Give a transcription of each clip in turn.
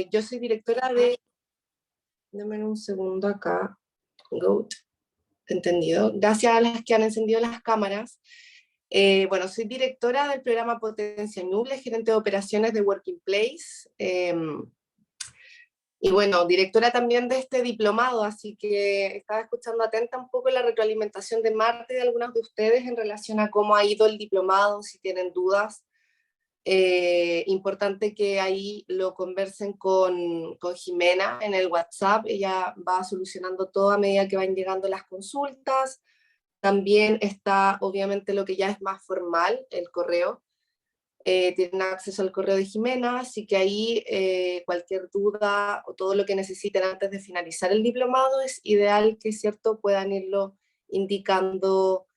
Yo soy directora de... Dame un segundo acá. Goat. Entendido. Gracias a las que han encendido las cámaras. Bueno, soy directora del programa Potencia Ñuble, gerente de operaciones de Working Place. Y bueno, directora también de este diplomado, así que estaba escuchando atenta un poco la retroalimentación de Marta y de algunos de ustedes en relación a cómo ha ido el diplomado, si tienen dudas. Importante que ahí lo conversen con Jimena en el WhatsApp, ella va solucionando todo a medida que van llegando las consultas. También está obviamente lo que ya es más formal, el correo. Tienen acceso al correo de Jimena, así que ahí cualquier duda o todo lo que necesiten antes de finalizar el diplomado es ideal que, cierto, puedan irlo indicando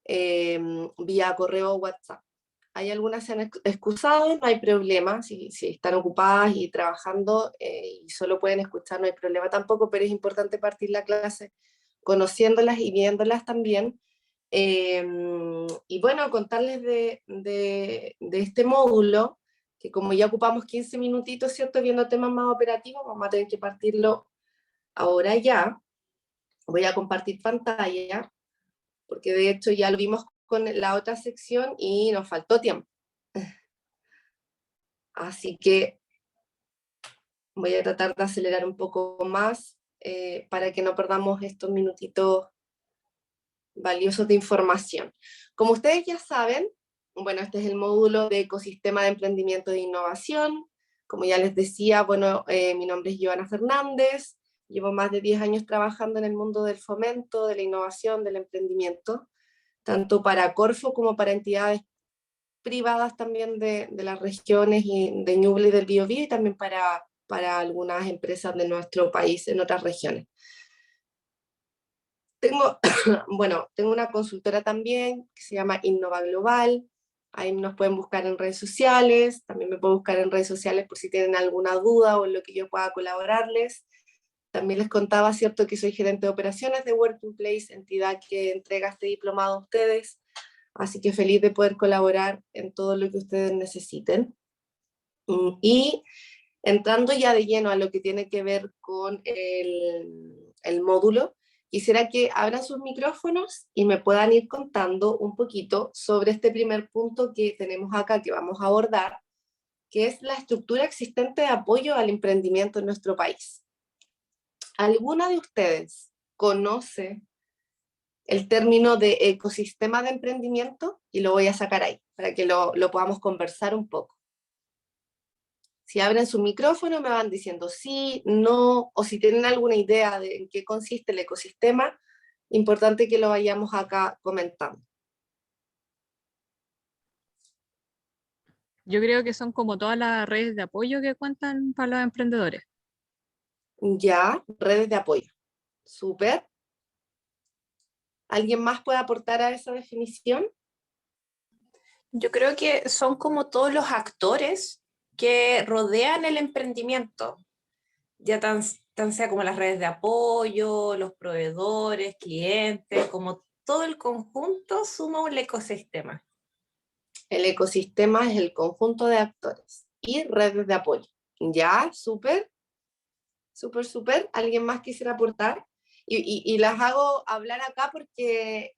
vía correo o WhatsApp. Hay algunas que se han excusado, no hay problema, si están ocupadas y trabajando y solo pueden escuchar, no hay problema tampoco, pero es importante partir la clase conociéndolas y viéndolas también. Y bueno, contarles de este módulo, que como ya ocupamos 15 minutitos, ¿cierto? Viendo temas más operativos, vamos a tener que partirlo ahora ya. Voy a compartir pantalla, porque de hecho ya lo vimos con la otra sección y nos faltó tiempo. Así que voy a tratar de acelerar un poco más para que no perdamos estos minutitos valiosos de información. Como ustedes ya saben, bueno, este es el módulo de ecosistema de emprendimiento e innovación. Como ya les decía, bueno, mi nombre es Joana Fernández, llevo más de 10 años trabajando en el mundo del fomento, de la innovación, del emprendimiento, tanto para Corfo como para entidades privadas también de las regiones y de Ñuble y del Biobío, y también para algunas empresas de nuestro país en otras regiones. Tengo una consultora también que se llama Innova Global. Ahí nos pueden buscar en redes sociales, también me pueden buscar en redes sociales por si tienen alguna duda o en lo que yo pueda colaborarles. También les contaba, cierto, que soy gerente de operaciones de Working Place, entidad que entrega este diplomado a ustedes, así que feliz de poder colaborar en todo lo que ustedes necesiten. Y entrando ya de lleno a lo que tiene que ver con el módulo, quisiera que abran sus micrófonos y me puedan ir contando un poquito sobre este primer punto que tenemos acá, que vamos a abordar, que es la estructura existente de apoyo al emprendimiento en nuestro país. ¿Alguna de ustedes conoce el término de ecosistema de emprendimiento? Y lo voy a sacar ahí, para que lo podamos conversar un poco. Si abren su micrófono me van diciendo sí, no, o si tienen alguna idea de en qué consiste el ecosistema, importante que lo vayamos acá comentando. Yo creo que son como todas las redes de apoyo que cuentan para los emprendedores. Ya, redes de apoyo. Súper. ¿Alguien más puede aportar a esa definición? Yo creo que son como todos los actores que rodean el emprendimiento, ya tan sea como las redes de apoyo, los proveedores, clientes, como todo el conjunto suma un ecosistema. El ecosistema es el conjunto de actores y redes de apoyo. Ya, súper, súper, súper. ¿Alguien más quisiera aportar? Y las hago hablar acá porque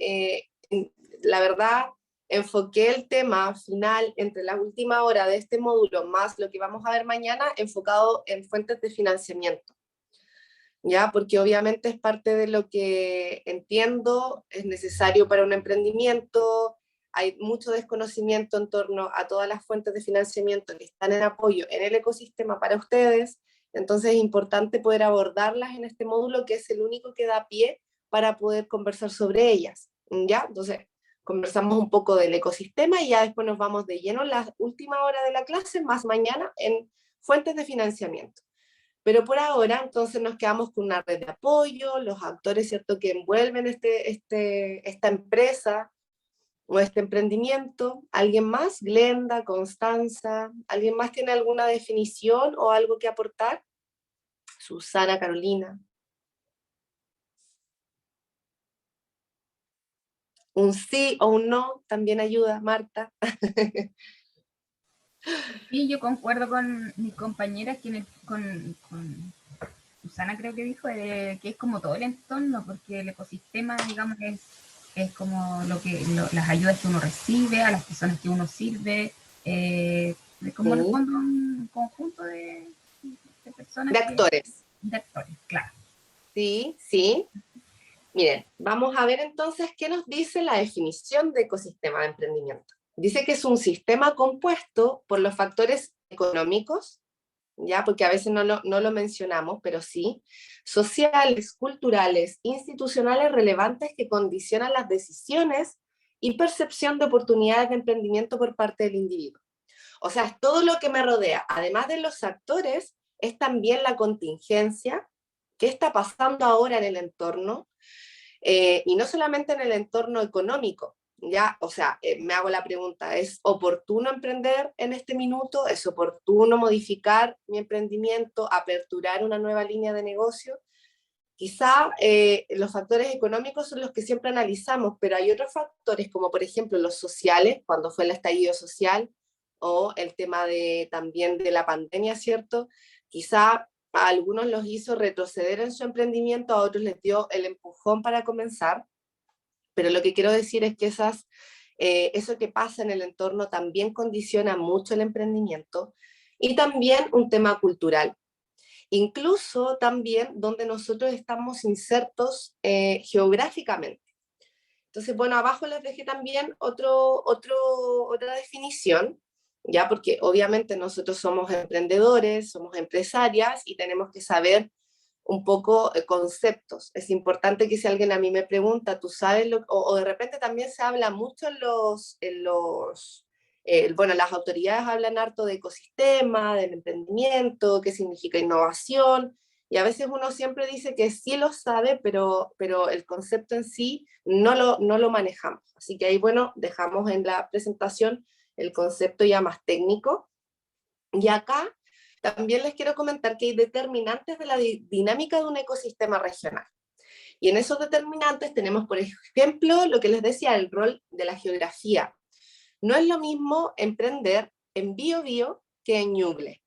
la verdad enfoqué el tema final entre la última hora de este módulo más lo que vamos a ver mañana enfocado en fuentes de financiamiento. ¿Ya? Porque obviamente es parte de lo que entiendo, es necesario para un emprendimiento, hay mucho desconocimiento en torno a todas las fuentes de financiamiento que están en apoyo en el ecosistema para ustedes, entonces es importante poder abordarlas en este módulo que es el único que da pie para poder conversar sobre ellas, ¿ya? Entonces conversamos un poco del ecosistema y ya después nos vamos de lleno en la última hora de la clase, más mañana, en fuentes de financiamiento. Pero por ahora, entonces nos quedamos con una red de apoyo, los actores, ¿cierto?, que envuelven esta empresa o este emprendimiento. ¿Alguien más? Glenda, Constanza, ¿alguien más tiene alguna definición o algo que aportar? Susana, Carolina. Un sí o un no también ayuda, Marta. Sí, yo concuerdo con mis compañeras con Susana creo que dijo, que es como todo el entorno, porque el ecosistema, digamos, es como las ayudas que uno recibe, a las personas que uno sirve, es como en el Sí, fondo un conjunto de personas de actores. de actores, claro. Sí, sí. Miren, vamos a ver entonces qué nos dice la definición de ecosistema de emprendimiento. Dice que es un sistema compuesto por los factores económicos, ya, porque a veces no lo mencionamos, pero sí, sociales, culturales, institucionales relevantes que condicionan las decisiones y percepción de oportunidades de emprendimiento por parte del individuo. O sea, es todo lo que me rodea, además de los actores, es también la contingencia, qué está pasando ahora en el entorno, y no solamente en el entorno económico, ya, o sea, me hago la pregunta, ¿es oportuno emprender en este minuto? ¿Es oportuno modificar mi emprendimiento, aperturar una nueva línea de negocio? Quizá los factores económicos son los que siempre analizamos, pero hay otros factores como por ejemplo los sociales, cuando fue el estallido social, o el tema también de la pandemia, ¿cierto? Quizá a algunos los hizo retroceder en su emprendimiento, a otros les dio el empujón para comenzar, pero lo que quiero decir es que eso que pasa en el entorno también condiciona mucho el emprendimiento y también un tema cultural. Incluso también donde nosotros estamos insertos geográficamente. Entonces, bueno, abajo les dejé también otra definición, ya porque obviamente nosotros somos emprendedores, somos empresarias y tenemos que saber un poco conceptos. Es importante que si alguien a mí me pregunta, tú sabes, o de repente también se habla mucho bueno, las autoridades hablan harto de ecosistema, del emprendimiento, qué significa innovación, y a veces uno siempre dice que sí lo sabe, pero el concepto en sí no lo manejamos. Así que ahí, bueno, dejamos en la presentación el concepto ya más técnico. Y acá también les quiero comentar que hay determinantes de la dinámica de un ecosistema regional. Y en esos determinantes tenemos, por ejemplo, lo que les decía, el rol de la geografía. No es lo mismo emprender en Biobío que en Ñuble,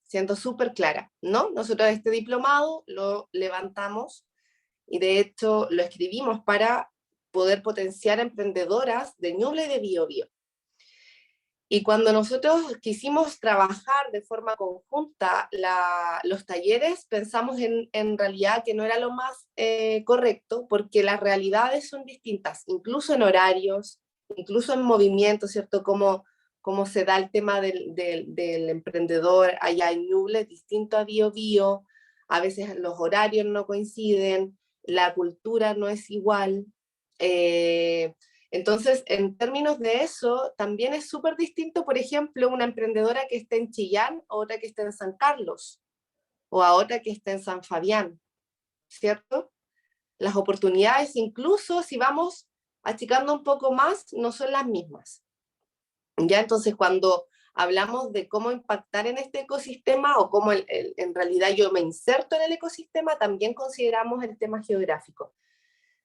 siendo súper clara, ¿no? Nosotros este diplomado lo levantamos y de hecho lo escribimos para poder potenciar emprendedoras de Ñuble y de Biobío. Y cuando nosotros quisimos trabajar de forma conjunta los talleres, pensamos en realidad que no era lo más correcto, porque las realidades son distintas, incluso en horarios, incluso en movimiento, ¿cierto? Como se da el tema del emprendedor allá en Ñuble, distinto a Bio Bio, a veces los horarios no coinciden, la cultura no es igual. Entonces, en términos de eso, también es súper distinto, por ejemplo, una emprendedora que esté en Chillán, o otra que esté en San Carlos, o a otra que esté en San Fabián, ¿cierto? Las oportunidades, incluso si vamos achicando un poco más, no son las mismas. Ya, entonces, cuando hablamos de cómo impactar en este ecosistema o cómo en realidad yo me inserto en el ecosistema, también consideramos el tema geográfico.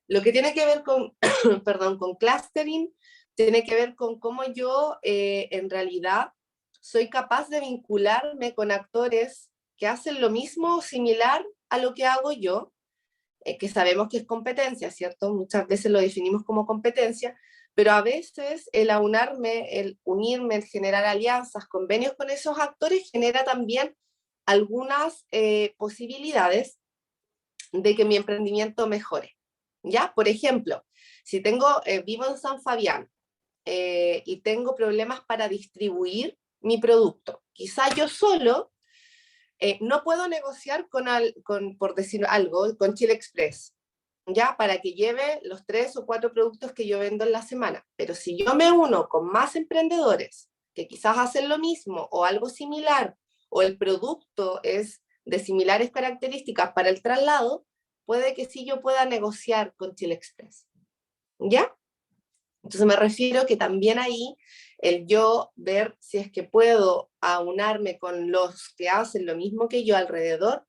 Lo que tiene que ver con, perdón, con clustering, tiene que ver con cómo yo en realidad soy capaz de vincularme con actores que hacen lo mismo o similar a lo que hago yo, que sabemos que es competencia, ¿cierto? Muchas veces lo definimos como competencia, pero a veces el aunarme, el unirme, el generar alianzas, convenios con esos actores genera también algunas posibilidades de que mi emprendimiento mejore. ¿Ya? Por ejemplo, si vivo en San Fabián y tengo problemas para distribuir mi producto, quizá yo solo no puedo negociar por decir algo, con Chile Express, ¿ya? Para que lleve los 3 o 4 productos que yo vendo en la semana. Pero si yo me uno con más emprendedores que quizás hacen lo mismo o algo similar, o el producto es de similares características para el traslado, puede que sí yo pueda negociar con Chile Express, ¿ya? Entonces me refiero que también ahí el yo ver si es que puedo aunarme con los que hacen lo mismo que yo alrededor,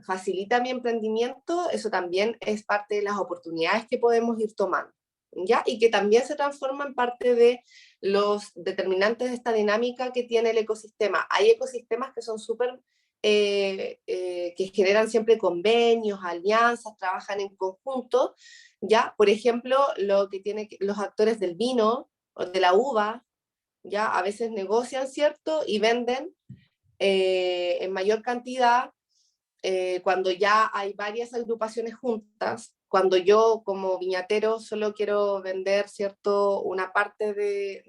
facilita mi emprendimiento, eso también es parte de las oportunidades que podemos ir tomando, ¿ya? Y que también se transforma en parte de los determinantes de esta dinámica que tiene el ecosistema. Hay ecosistemas que son súper, que generan siempre convenios, alianzas, trabajan en conjunto, ¿ya? Por ejemplo, lo que tiene los actores del vino o de la uva, ¿ya? A veces negocian, ¿cierto? Y venden en mayor cantidad cuando ya hay varias agrupaciones juntas. Cuando yo como viñatero solo quiero vender, ¿cierto?, una parte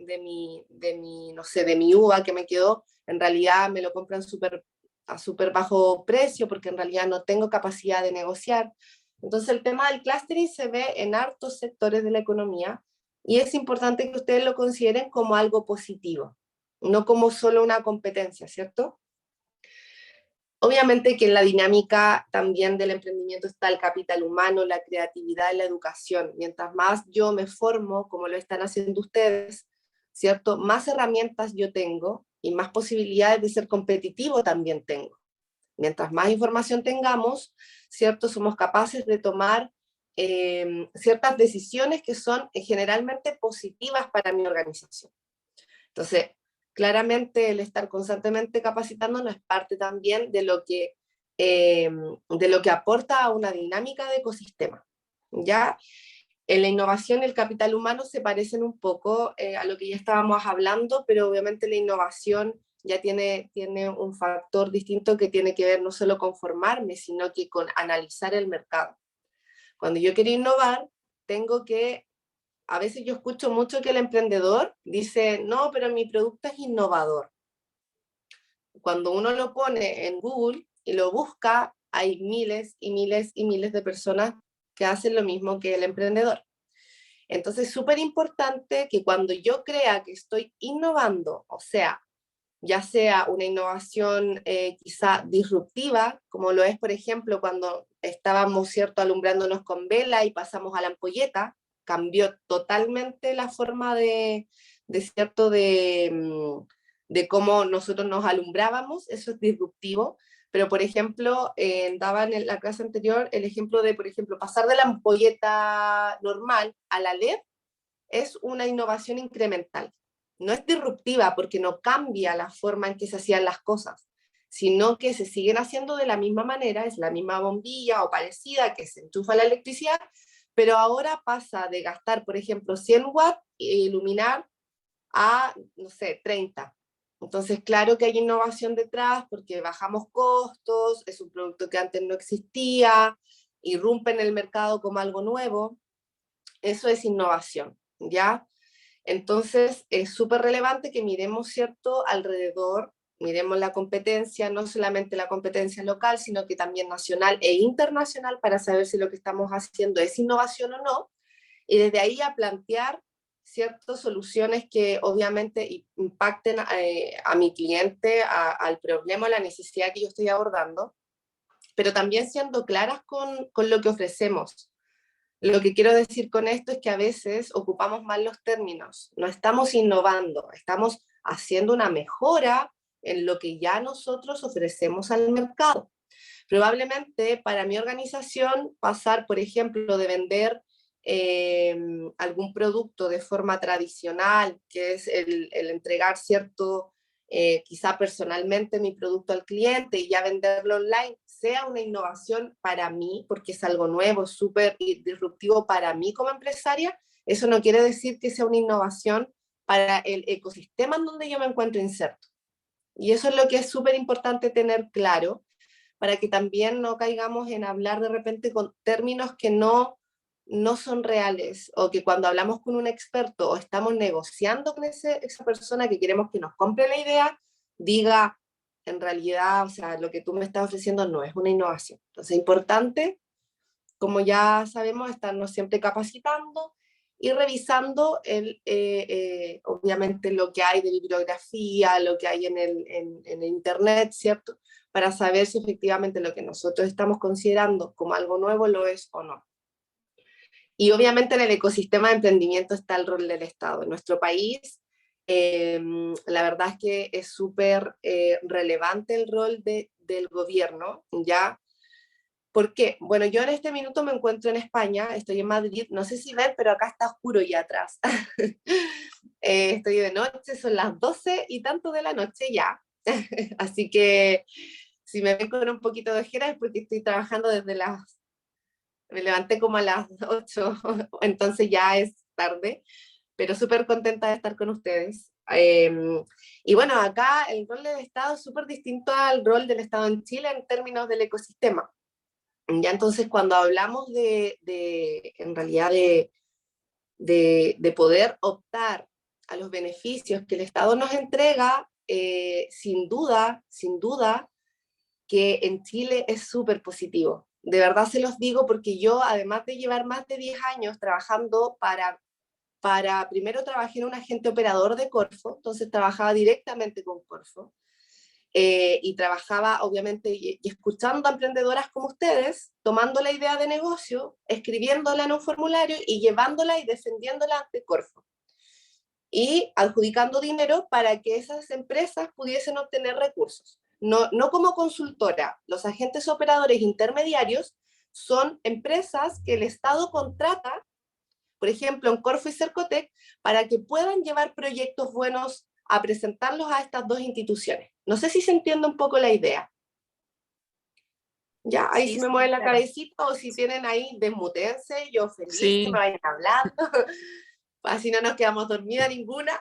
no sé, de mi uva que me quedó, en realidad me lo compran a súper bajo precio porque en realidad no tengo capacidad de negociar. Entonces el tema del clustering se ve en hartos sectores de la economía y es importante que ustedes lo consideren como algo positivo, no como solo una competencia, ¿cierto? Obviamente que en la dinámica también del emprendimiento está el capital humano, la creatividad y la educación. Mientras más yo me formo, como lo están haciendo ustedes, ¿cierto? Más herramientas yo tengo y más posibilidades de ser competitivo también tengo. Mientras más información tengamos, ¿cierto? Somos capaces de tomar ciertas decisiones que son generalmente positivas para mi organización. Entonces, claramente el estar constantemente capacitándonos es parte también de lo que aporta a una dinámica de ecosistema. ¿Ya? En la innovación y el capital humano se parecen un poco a lo que ya estábamos hablando, pero obviamente la innovación ya tiene un factor distinto que tiene que ver no solo con formarme, sino que con analizar el mercado. Cuando yo quiero innovar, tengo que a veces yo escucho mucho que el emprendedor dice, no, pero mi producto es innovador. Cuando uno lo pone en Google y lo busca, hay miles y miles y miles de personas que hacen lo mismo que el emprendedor. Entonces es súper importante que cuando yo crea que estoy innovando, o sea, ya sea una innovación quizá disruptiva, como lo es, por ejemplo, cuando estábamos, ¿cierto?, alumbrándonos con vela y pasamos a la ampolleta, cambió totalmente la forma ¿cierto?, de cómo nosotros nos alumbrábamos, eso es disruptivo, pero por ejemplo, daban en la clase anterior el ejemplo de, por ejemplo, pasar de la ampolleta normal a la LED es una innovación incremental. No es disruptiva porque no cambia la forma en que se hacían las cosas, sino que se siguen haciendo de la misma manera, es la misma bombilla o parecida que se enchufa la electricidad, pero ahora pasa de gastar, por ejemplo, 100 watts e iluminar a, no sé, 30. Entonces, claro que hay innovación detrás porque bajamos costos, es un producto que antes no existía, irrumpe en el mercado como algo nuevo. Eso es innovación, ¿ya? Entonces, es súper relevante que miremos, ¿cierto?, alrededor, miremos la competencia, no solamente la competencia local, sino que también nacional e internacional para saber si lo que estamos haciendo es innovación o no, y desde ahí a plantear ciertas soluciones que obviamente impacten a mi cliente, al problema, a la necesidad que yo estoy abordando, pero también siendo claras con lo que ofrecemos. Lo que quiero decir con esto es que a veces ocupamos mal los términos, no estamos innovando, estamos haciendo una mejora en lo que ya nosotros ofrecemos al mercado. Probablemente para mi organización pasar, por ejemplo, de vender algún producto de forma tradicional, que es el entregar cierto, quizá personalmente mi producto al cliente y ya venderlo online, sea una innovación para mí, porque es algo nuevo, súper disruptivo para mí como empresaria, eso no quiere decir que sea una innovación para el ecosistema en donde yo me encuentro inserto. Y eso es lo que es súper importante tener claro, para que también no caigamos en hablar de repente con términos que no son reales, o que cuando hablamos con un experto o estamos negociando con esa persona que queremos que nos compre la idea, diga, en realidad, o sea, lo que tú me estás ofreciendo no es una innovación. Entonces es importante, como ya sabemos, estarnos siempre capacitando y revisando obviamente lo que hay de bibliografía, lo que hay en el internet, ¿cierto? Para saber si efectivamente lo que nosotros estamos considerando como algo nuevo lo es o no. Y obviamente en el ecosistema de emprendimiento está el rol del Estado. En nuestro país, la verdad es que es súper relevante el rol del gobierno, ¿ya? ¿Por qué? Bueno, yo en este minuto me encuentro en España, estoy en Madrid, no sé si ven, pero acá está oscuro ya atrás. Estoy de noche, son las 12 y tanto de la noche ya. Así que si me ven con un poquito de ojera es porque estoy trabajando desde me levanté como a las 8, entonces ya es tarde, pero súper contenta de estar con ustedes. Y bueno, acá el rol del Estado es súper distinto al rol del Estado en Chile en términos del ecosistema. Ya entonces cuando hablamos en realidad de poder optar a los beneficios que el Estado nos entrega, sin duda que en Chile es súper positivo. De verdad se los digo porque yo, además de llevar más de 10 años trabajando primero trabajé en un agente operador de Corfo, entonces trabajaba directamente con Corfo, y trabajaba obviamente y escuchando a emprendedoras como ustedes, tomando la idea de negocio, escribiéndola en un formulario y llevándola y defendiéndola ante Corfo. Y adjudicando dinero para que esas empresas pudiesen obtener recursos. No como consultora, los agentes operadores intermediarios son empresas que el Estado contrata, por ejemplo en Corfo y Cercotec, para que puedan llevar proyectos buenos a presentarlos a estas dos instituciones. No sé si se entiende un poco la idea. Ya, ahí Sí, se me sí, mueve la claro. cabecita, o si tienen ahí, desmutense, yo feliz Sí. que me vayan hablando, así no nos quedamos dormidas ninguna.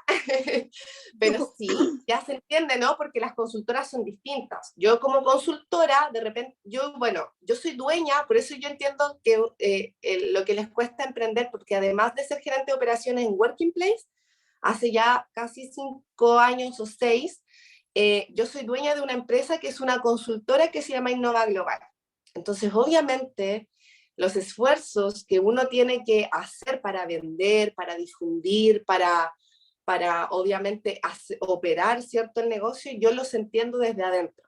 Pero sí, ya se entiende, ¿no? Porque las consultoras son distintas. Yo como consultora, de repente, yo soy dueña, por eso yo entiendo que lo que les cuesta emprender, porque además de ser gerente de operaciones en Working Place, hace ya casi 5 años o 6, yo soy dueña de una empresa que es una consultora que se llama Innova Global. Entonces, obviamente, los esfuerzos que uno tiene que hacer para vender, para difundir, para obviamente operar cierto el negocio, yo los entiendo desde adentro.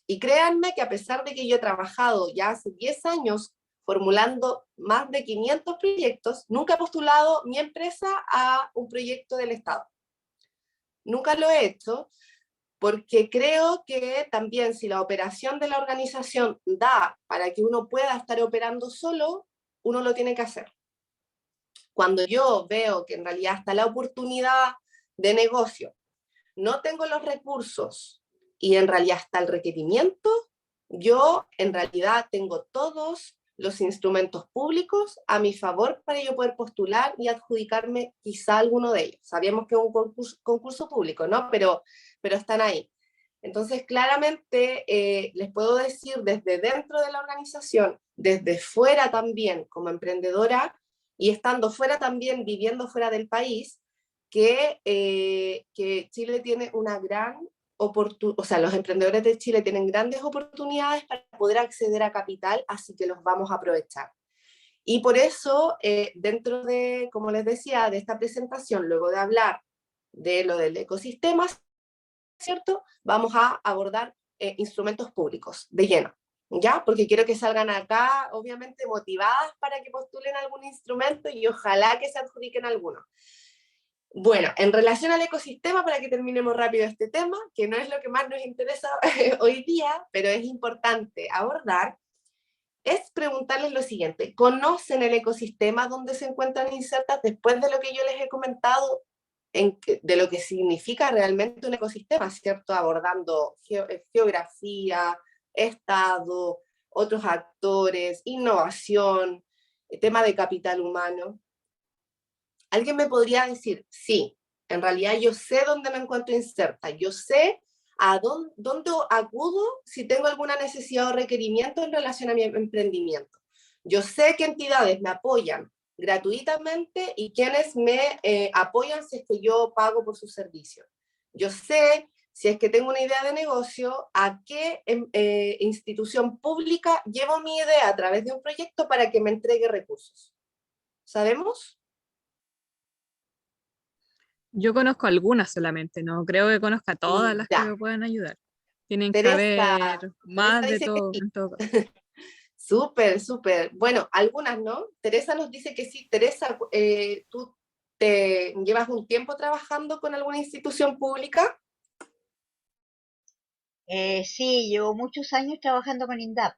Y créanme que a pesar de que yo he trabajado ya hace 10 años formulando más de 500 proyectos, nunca he postulado mi empresa a un proyecto del Estado. Nunca lo he hecho, porque creo que también si la operación de la organización da para que uno pueda estar operando solo, uno lo tiene que hacer. Cuando yo veo que en realidad está la oportunidad de negocio, no tengo los recursos y en realidad está el requerimiento, yo en realidad tengo todos los instrumentos públicos a mi favor para yo poder postular y adjudicarme quizá alguno de ellos. Sabíamos que es un concurso público, ¿no? Pero están ahí. Entonces, claramente les puedo decir desde dentro de la organización, desde fuera también como emprendedora y estando fuera también, viviendo fuera del país, que Chile tiene una gran oportunidad, o sea, los emprendedores de Chile tienen grandes oportunidades para poder acceder a capital, así que los vamos a aprovechar. Y por eso, dentro de, como les decía, de esta presentación, luego de hablar de lo del ecosistema, ¿cierto? Vamos a abordar instrumentos públicos de lleno, ¿ya? Porque quiero que salgan acá, obviamente, motivadas para que postulen algún instrumento y ojalá que se adjudiquen alguno. Bueno, en relación al ecosistema, para que terminemos rápido este tema, que no es lo que más nos interesa hoy día, pero es importante abordar, es preguntarles lo siguiente: ¿conocen el ecosistema donde se encuentran insertas después de lo que yo les he comentado de lo que significa realmente un ecosistema, ¿cierto? Abordando geografía, estado, otros actores, innovación, tema de capital humano. Alguien me podría decir, sí, en realidad yo sé dónde me encuentro inserta, yo sé a dónde acudo si tengo alguna necesidad o requerimiento en relación a mi emprendimiento. Yo sé qué entidades me apoyan gratuitamente y quienes me apoyan si es que yo pago por su servicio. Yo sé si es que tengo una idea de negocio, a qué institución pública llevo mi idea a través de un proyecto para que me entregue recursos. ¿Sabemos? Yo conozco algunas solamente, no creo que conozca todas las que Ya. me puedan ayudar. Tienen que Teresa, haber Teresa más de dice que todo, sí. en todo caso. Súper, súper. Bueno, algunas no. Teresa nos dice que sí. Teresa, ¿tú te llevas un tiempo trabajando con alguna institución pública? Sí, llevo muchos años trabajando con INDAP.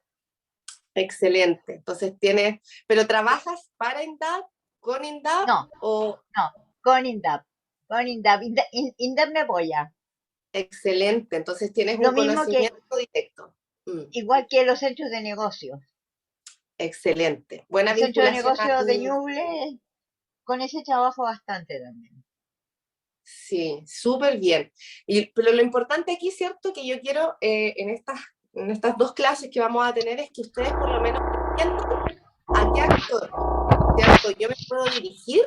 Excelente. Entonces tienes, pero ¿trabajas para INDAP, con INDAP No, o no, con INDAP. Con INDAP. INDAP me apoya. excelente? Entonces tienes Lo un mismo que, conocimiento directo. igual que los centros de negocios. Excelente. Buena El centro de vinculación negocios de ahí. Ñuble, con ese trabajo bastante también. Sí, súper bien. Pero lo importante aquí, ¿cierto? Que yo quiero en estas dos clases que vamos a tener es que ustedes por lo menos entiendan a qué actor, ¿cierto? Yo me puedo dirigir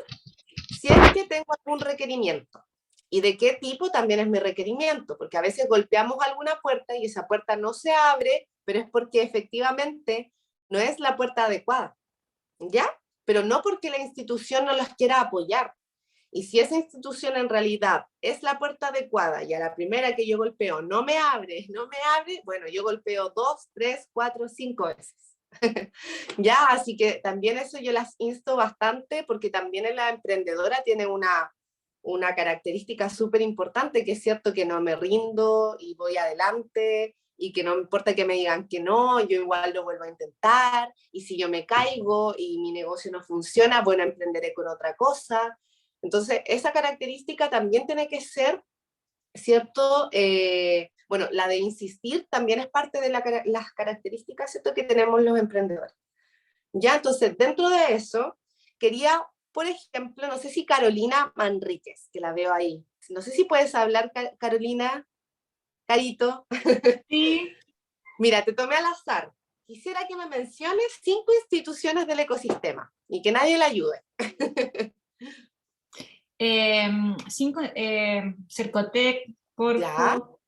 si es que tengo algún requerimiento. Y de qué tipo también es mi requerimiento, porque a veces golpeamos alguna puerta y esa puerta no se abre, pero es porque efectivamente no es la puerta adecuada, ¿ya? Pero no porque la institución no las quiera apoyar. Y si esa institución en realidad es la puerta adecuada y a la primera que yo golpeo no me abre, bueno, yo golpeo 2, 3, 4, 5 veces. Ya, así que también eso yo las insto bastante porque también en la emprendedora tiene una característica súper importante, que es cierto que no me rindo y voy adelante y que no me importa que me digan que no, yo igual lo vuelvo a intentar y si yo me caigo y mi negocio no funciona, bueno, emprenderé con otra cosa. Entonces, esa característica también tiene que ser, ¿cierto? Bueno, la de insistir también es parte de las características, ¿cierto?, que tenemos los emprendedores. Ya, entonces, dentro de eso, quería, por ejemplo, no sé si Carolina Manríquez, que la veo ahí. No sé si puedes hablar, Carolina, Carito. Sí, Mira, te tomé al azar. Quisiera que me menciones 5 instituciones del ecosistema y que nadie la ayude. cinco, Cercotec, Ya, Corfo,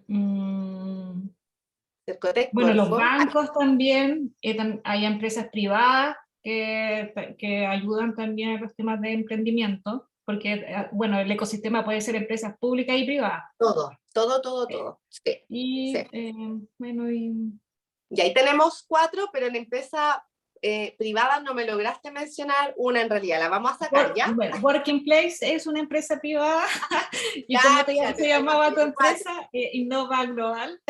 mm, Cercotec, bueno, los Corfo. bancos también, hay empresas privadas que ayudan también en los temas de emprendimiento, porque, bueno, el ecosistema puede ser empresas públicas y privadas. Todo, todo, todo, todo. Sí, Y, sí. bueno, Y ahí tenemos 4, pero en empresa privada no me lograste mencionar una en realidad. La vamos a sacar, ¿ya? Bueno, Working Place es una empresa privada. ¿Y Ya, cómo fíjate, se llamaba tu tengo 4. empresa? Innova Global.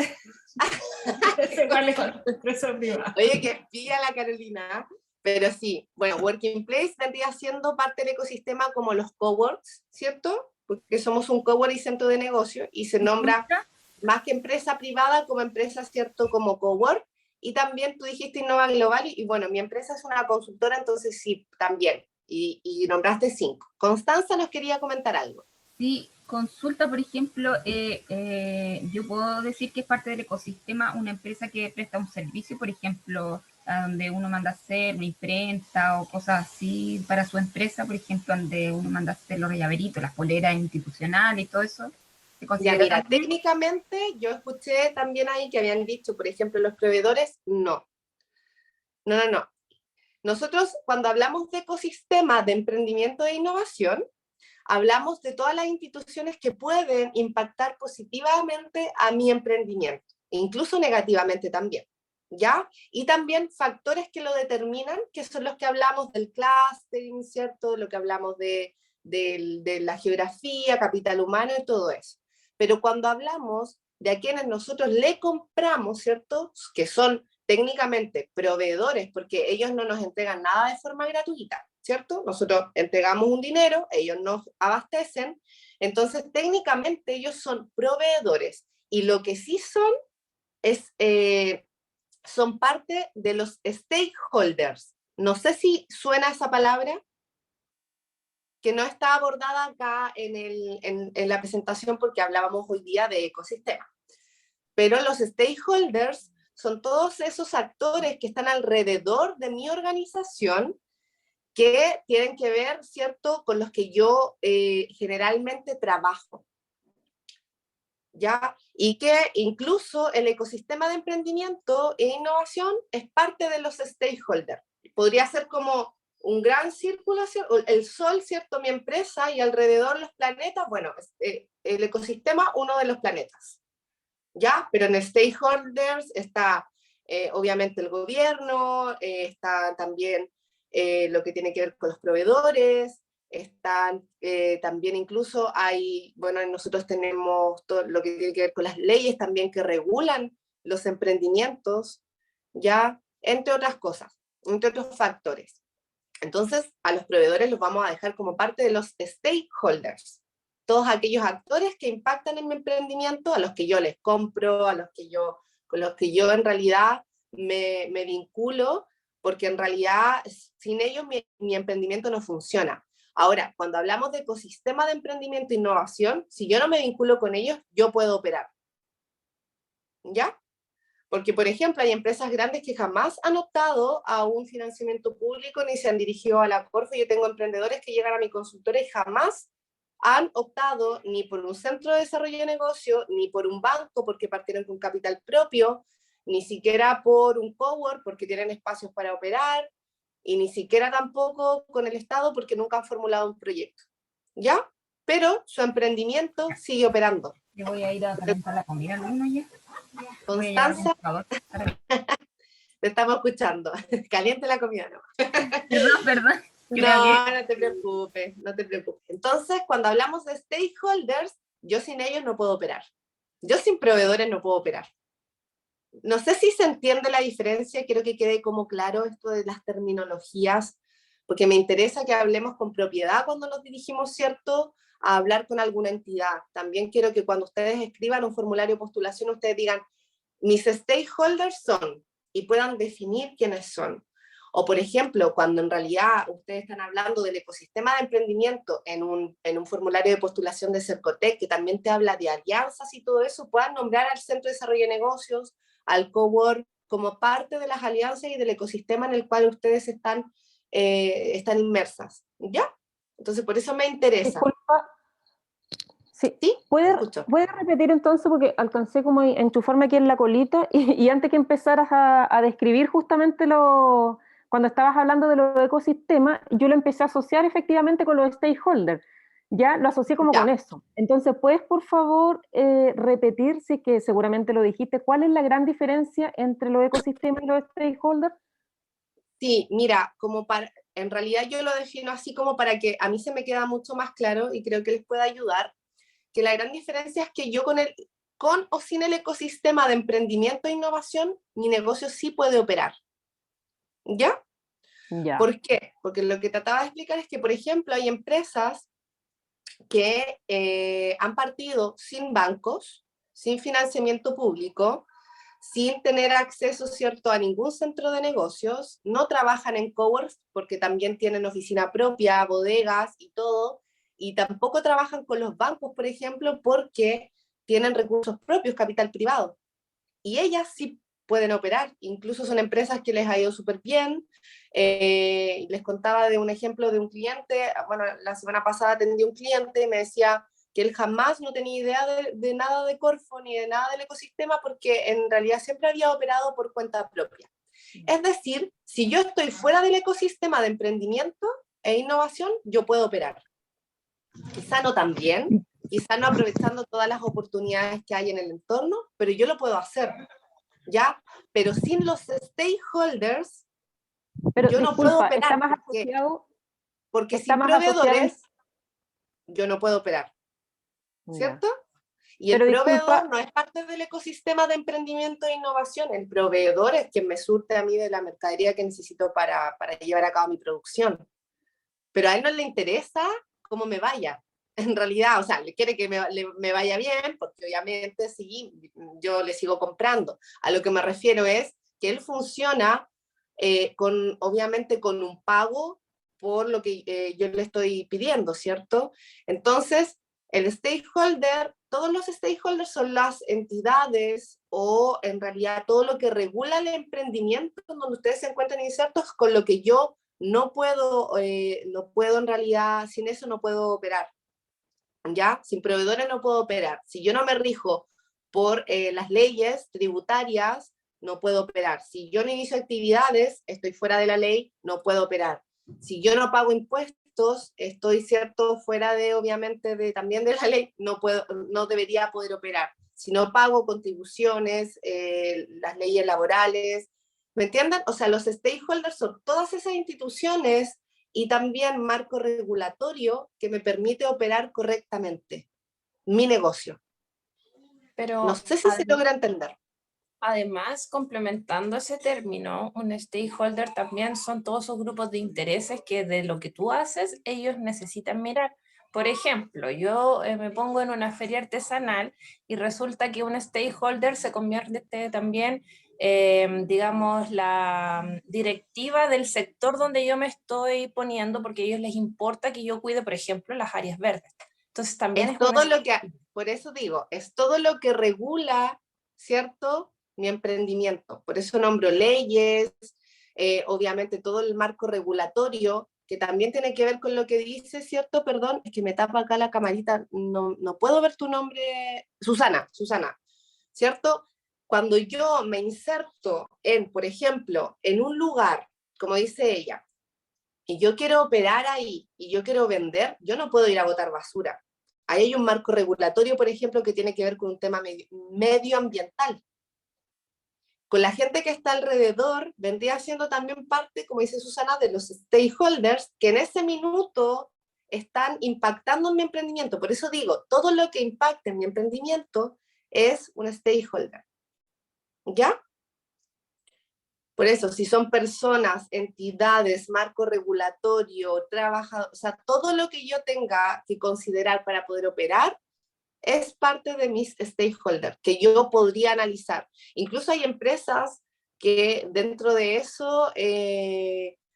Ese cuál es la empresa privada. Oye, que espía la Carolina. Pero sí, bueno, Working Place vendría siendo parte del ecosistema como los coworks, ¿cierto? Porque somos un cowork y centro de negocio y se nombra más que empresa privada como empresa, ¿cierto? Como cowork. Y también tú dijiste Innova Global y bueno, mi empresa es una consultora, entonces sí, también. Y nombraste 5. Constanza nos quería comentar algo. Sí, consulta, por ejemplo, yo puedo decir que es parte del ecosistema una empresa que presta un servicio, por ejemplo, a donde uno manda a hacer una imprenta o cosas así para su empresa, por ejemplo, donde uno manda a hacer los llaveritos, las poleras institucionales y todo eso. ¿Se Ya, considera mira, también? técnicamente yo escuché también ahí que habían dicho, por ejemplo, los proveedores, no. No, no, no. Nosotros cuando hablamos de ecosistema de emprendimiento e innovación, hablamos de todas las instituciones que pueden impactar positivamente a mi emprendimiento, incluso negativamente también, ¿ya? Y también factores que lo determinan, que son los que hablamos del clustering, ¿cierto? Lo que hablamos de la geografía, capital humano y todo eso. Pero cuando hablamos de a quienes nosotros le compramos, ¿cierto? Que son técnicamente proveedores, porque ellos no nos entregan nada de forma gratuita, ¿cierto? Nosotros entregamos un dinero, ellos nos abastecen, entonces técnicamente ellos son proveedores y lo que sí son es, son parte de los stakeholders. No sé si suena esa palabra, que no está abordada acá en la presentación porque hablábamos hoy día de ecosistema. Pero los stakeholders son todos esos actores que están alrededor de mi organización que tienen que ver, ¿cierto?, con los que yo generalmente trabajo. ¿Ya? Y que incluso el ecosistema de emprendimiento e innovación es parte de los stakeholders. Podría ser como un gran círculo, ¿cierto? El sol, ¿cierto?, mi empresa y alrededor los planetas, bueno, el ecosistema, uno de los planetas. ¿Ya? Pero en stakeholders está obviamente el gobierno, está también lo que tiene que ver con los proveedores, están también incluso hay, bueno, nosotros tenemos todo lo que tiene que ver con las leyes también que regulan los emprendimientos, ya, entre otras cosas, entre otros factores. Entonces, a los proveedores los vamos a dejar como parte de los stakeholders, todos aquellos actores que impactan en mi emprendimiento, a los que yo les compro, con los que yo en realidad me vinculo, porque en realidad sin ellos mi emprendimiento no funciona. Ahora, cuando hablamos de ecosistema de emprendimiento e innovación, si yo no me vinculo con ellos, yo puedo operar. ¿Ya? Porque, por ejemplo, hay empresas grandes que jamás han optado a un financiamiento público ni se han dirigido a la Corfo. Yo tengo emprendedores que llegan a mi consultora y jamás han optado ni por un centro de desarrollo de negocio, ni por un banco porque partieron con capital propio, ni siquiera por un cowork porque tienen espacios para operar, y ni siquiera tampoco con el Estado porque nunca han formulado un proyecto. ¿Ya? Pero su emprendimiento sigue operando. Yo voy a ir a calentar la comida, ¿no? Ya. Constanza, te estamos escuchando. Caliente la comida, ¿no? Perdón. No te preocupes, no te preocupes. Entonces, cuando hablamos de stakeholders, yo sin ellos no puedo operar. Yo sin proveedores no puedo operar. No sé si se entiende la diferencia, quiero que quede como claro esto de las terminologías, porque me interesa que hablemos con propiedad cuando nos dirigimos, ¿cierto?, a hablar con alguna entidad. También quiero que cuando ustedes escriban un formulario de postulación, ustedes digan, mis stakeholders son, y puedan definir quiénes son. O, por ejemplo, cuando en realidad ustedes están hablando del ecosistema de emprendimiento en un formulario de postulación de Cercotec, que también te habla de alianzas y todo eso, puedan nombrar al Centro de Desarrollo de Negocios, al cowork, como parte de las alianzas y del ecosistema en el cual ustedes están inmersas. ¿Ya? Entonces, por eso me interesa. Disculpa. Sí, ¿Sí? ¿puedes repetir entonces? Porque alcancé como a enchufarme aquí en la colita y antes que empezaras a describir justamente cuando estabas hablando de los ecosistemas, yo lo empecé a asociar efectivamente con los stakeholders. Ya lo asocié como con eso. Entonces, ¿puedes por favor repetir, si es que seguramente lo dijiste, cuál es la gran diferencia entre los ecosistemas y los stakeholders? Sí, mira, en realidad yo lo defino así como para que a mí se me queda mucho más claro y creo que les pueda ayudar, que la gran diferencia es que yo con o sin el ecosistema de emprendimiento e innovación, mi negocio sí puede operar. ¿Ya? Ya. ¿Por qué? Porque lo que trataba de explicar es que, por ejemplo, hay empresas que han partido sin bancos, sin financiamiento público, sin tener acceso, ¿cierto?, a ningún centro de negocios, no trabajan en coworks porque también tienen oficina propia, bodegas y todo, y tampoco trabajan con los bancos, por ejemplo, porque tienen recursos propios, capital privado. Y ellas sí pueden operar, incluso son empresas que les ha ido súper bien. Les contaba de un ejemplo de un cliente, bueno, la semana pasada atendí a un cliente y me decía que él jamás no tenía idea de nada de Corfo ni de nada del ecosistema porque en realidad siempre había operado por cuenta propia. Es decir, si yo estoy fuera del ecosistema de emprendimiento e innovación, yo puedo operar. Quizá no tan bien, quizá no aprovechando todas las oportunidades que hay en el entorno, pero yo lo puedo hacer, ¿ya? Pero sin los stakeholders, pero yo disculpa, no puedo operar. Está más asociado, porque está sin más proveedores, yo no puedo operar, ¿cierto? Y el proveedor no es parte del ecosistema de emprendimiento e innovación. El proveedor es quien me surte a mí de la mercadería que necesito para llevar a cabo mi producción. Pero a él no le interesa cómo me vaya. En realidad, o sea, le quiere que me vaya bien, porque obviamente sí, yo le sigo comprando. A lo que me refiero es que él funciona obviamente con un pago por lo que yo le estoy pidiendo, ¿cierto? Entonces, el stakeholder, todos los stakeholders son las entidades o en realidad todo lo que regula el emprendimiento donde ustedes se encuentran insertos, con lo que yo no puedo en realidad, sin eso no puedo operar. ¿Ya? Sin proveedores no puedo operar. Si yo no me rijo por las leyes tributarias, no puedo operar. Si yo no inicio actividades, estoy fuera de la ley, no puedo operar. Si yo no pago impuestos, estoy, ¿cierto?, fuera obviamente, también de la ley, no debería poder operar. Si no pago contribuciones, las leyes laborales, ¿me entienden? O sea, los stakeholders son todas esas instituciones y también marco regulatorio que me permite operar correctamente mi negocio. Pero no sé si se logra entender. Además, complementando ese término, un stakeholder también son todos esos grupos de intereses que de lo que tú haces, ellos necesitan mirar. Por ejemplo, yo me pongo en una feria artesanal y resulta que un stakeholder se convierte también, digamos, la directiva del sector donde yo me estoy poniendo, porque a ellos les importa que yo cuide, por ejemplo, las áreas verdes. Entonces también Es todo lo que, por eso digo, es todo lo que regula, ¿cierto? Mi emprendimiento. Por eso nombro leyes, obviamente todo el marco regulatorio, que también tiene que ver con lo que dice, ¿cierto? Perdón, es que me tapa acá la camarita, no puedo ver tu nombre. Susana, ¿cierto? Cuando yo me inserto en, por ejemplo, en un lugar, como dice ella, y yo quiero operar ahí, y yo quiero vender, yo no puedo ir a botar basura. Ahí hay un marco regulatorio, por ejemplo, que tiene que ver con un tema medioambiental. Con la gente que está alrededor, vendría siendo también parte, como dice Susana, de los stakeholders que en ese minuto están impactando en mi emprendimiento. Por eso digo, todo lo que impacte en mi emprendimiento es un stakeholder. ¿Ya? Por eso, si son personas, entidades, marco regulatorio, trabajadores, o sea, todo lo que yo tenga que considerar para poder operar es parte de mis stakeholders, que yo podría analizar. Incluso hay empresas que dentro de eso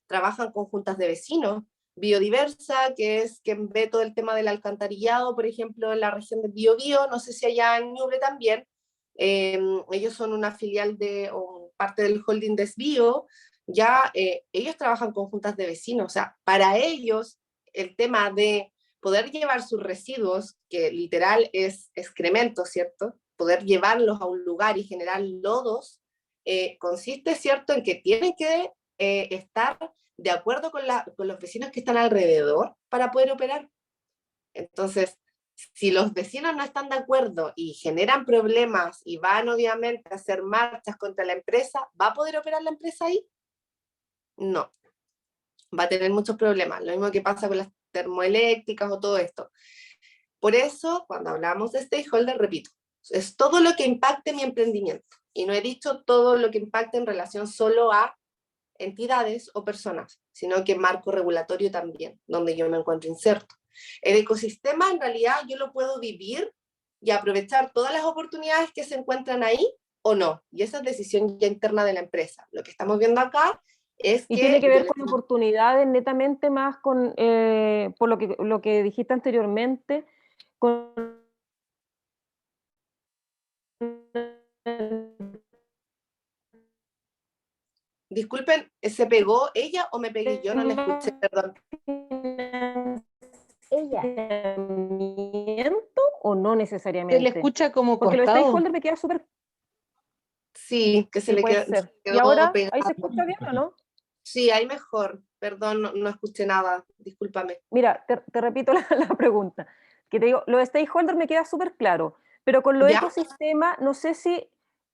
trabajan con juntas de vecinos. Biodiversa, que es quien ve todo el tema del alcantarillado, por ejemplo, en la región de Biobío, no sé si allá en Ñuble también, ellos son una filial o parte del holding Desvío, ya ellos trabajan con juntas de vecinos, o sea, para ellos el tema de poder llevar sus residuos, que literal es excremento, ¿cierto? Poder llevarlos a un lugar y generar lodos, consiste, ¿cierto?, en que tienen que estar de acuerdo con los vecinos que están alrededor para poder operar. Entonces, si los vecinos no están de acuerdo y generan problemas y van obviamente a hacer marchas contra la empresa, ¿va a poder operar la empresa ahí? No, va a tener muchos problemas. Lo mismo que pasa con las termoeléctricas o todo esto. Por eso, cuando hablamos de stakeholder, repito, es todo lo que impacte mi emprendimiento. Y no he dicho todo lo que impacte en relación solo a entidades o personas, sino que marco regulatorio también, donde yo me encuentro inserto. El ecosistema, en realidad, yo lo puedo vivir y aprovechar todas las oportunidades que se encuentran ahí o no. Y esa es decisión ya interna de la empresa. Lo que estamos viendo acá es que... Y tiene que ver con oportunidades netamente más con, por lo que dijiste anteriormente, con... Disculpen, ¿se pegó ella o me pegué yo? No la escuché, perdón. Ella. ¿O no necesariamente? Se le escucha como porque los cortado. stakeholders me queda súper... Sí, que se le puede quedó, ser. quedó ¿Y ahora pegado. ahí se escucha bien o no? Sí, ahí mejor. Perdón, no escuché nada. Discúlpame. Mira, te repito la pregunta. Que te digo, los stakeholders me queda súper claro, pero con los ¿Ya? ecosistemas no sé si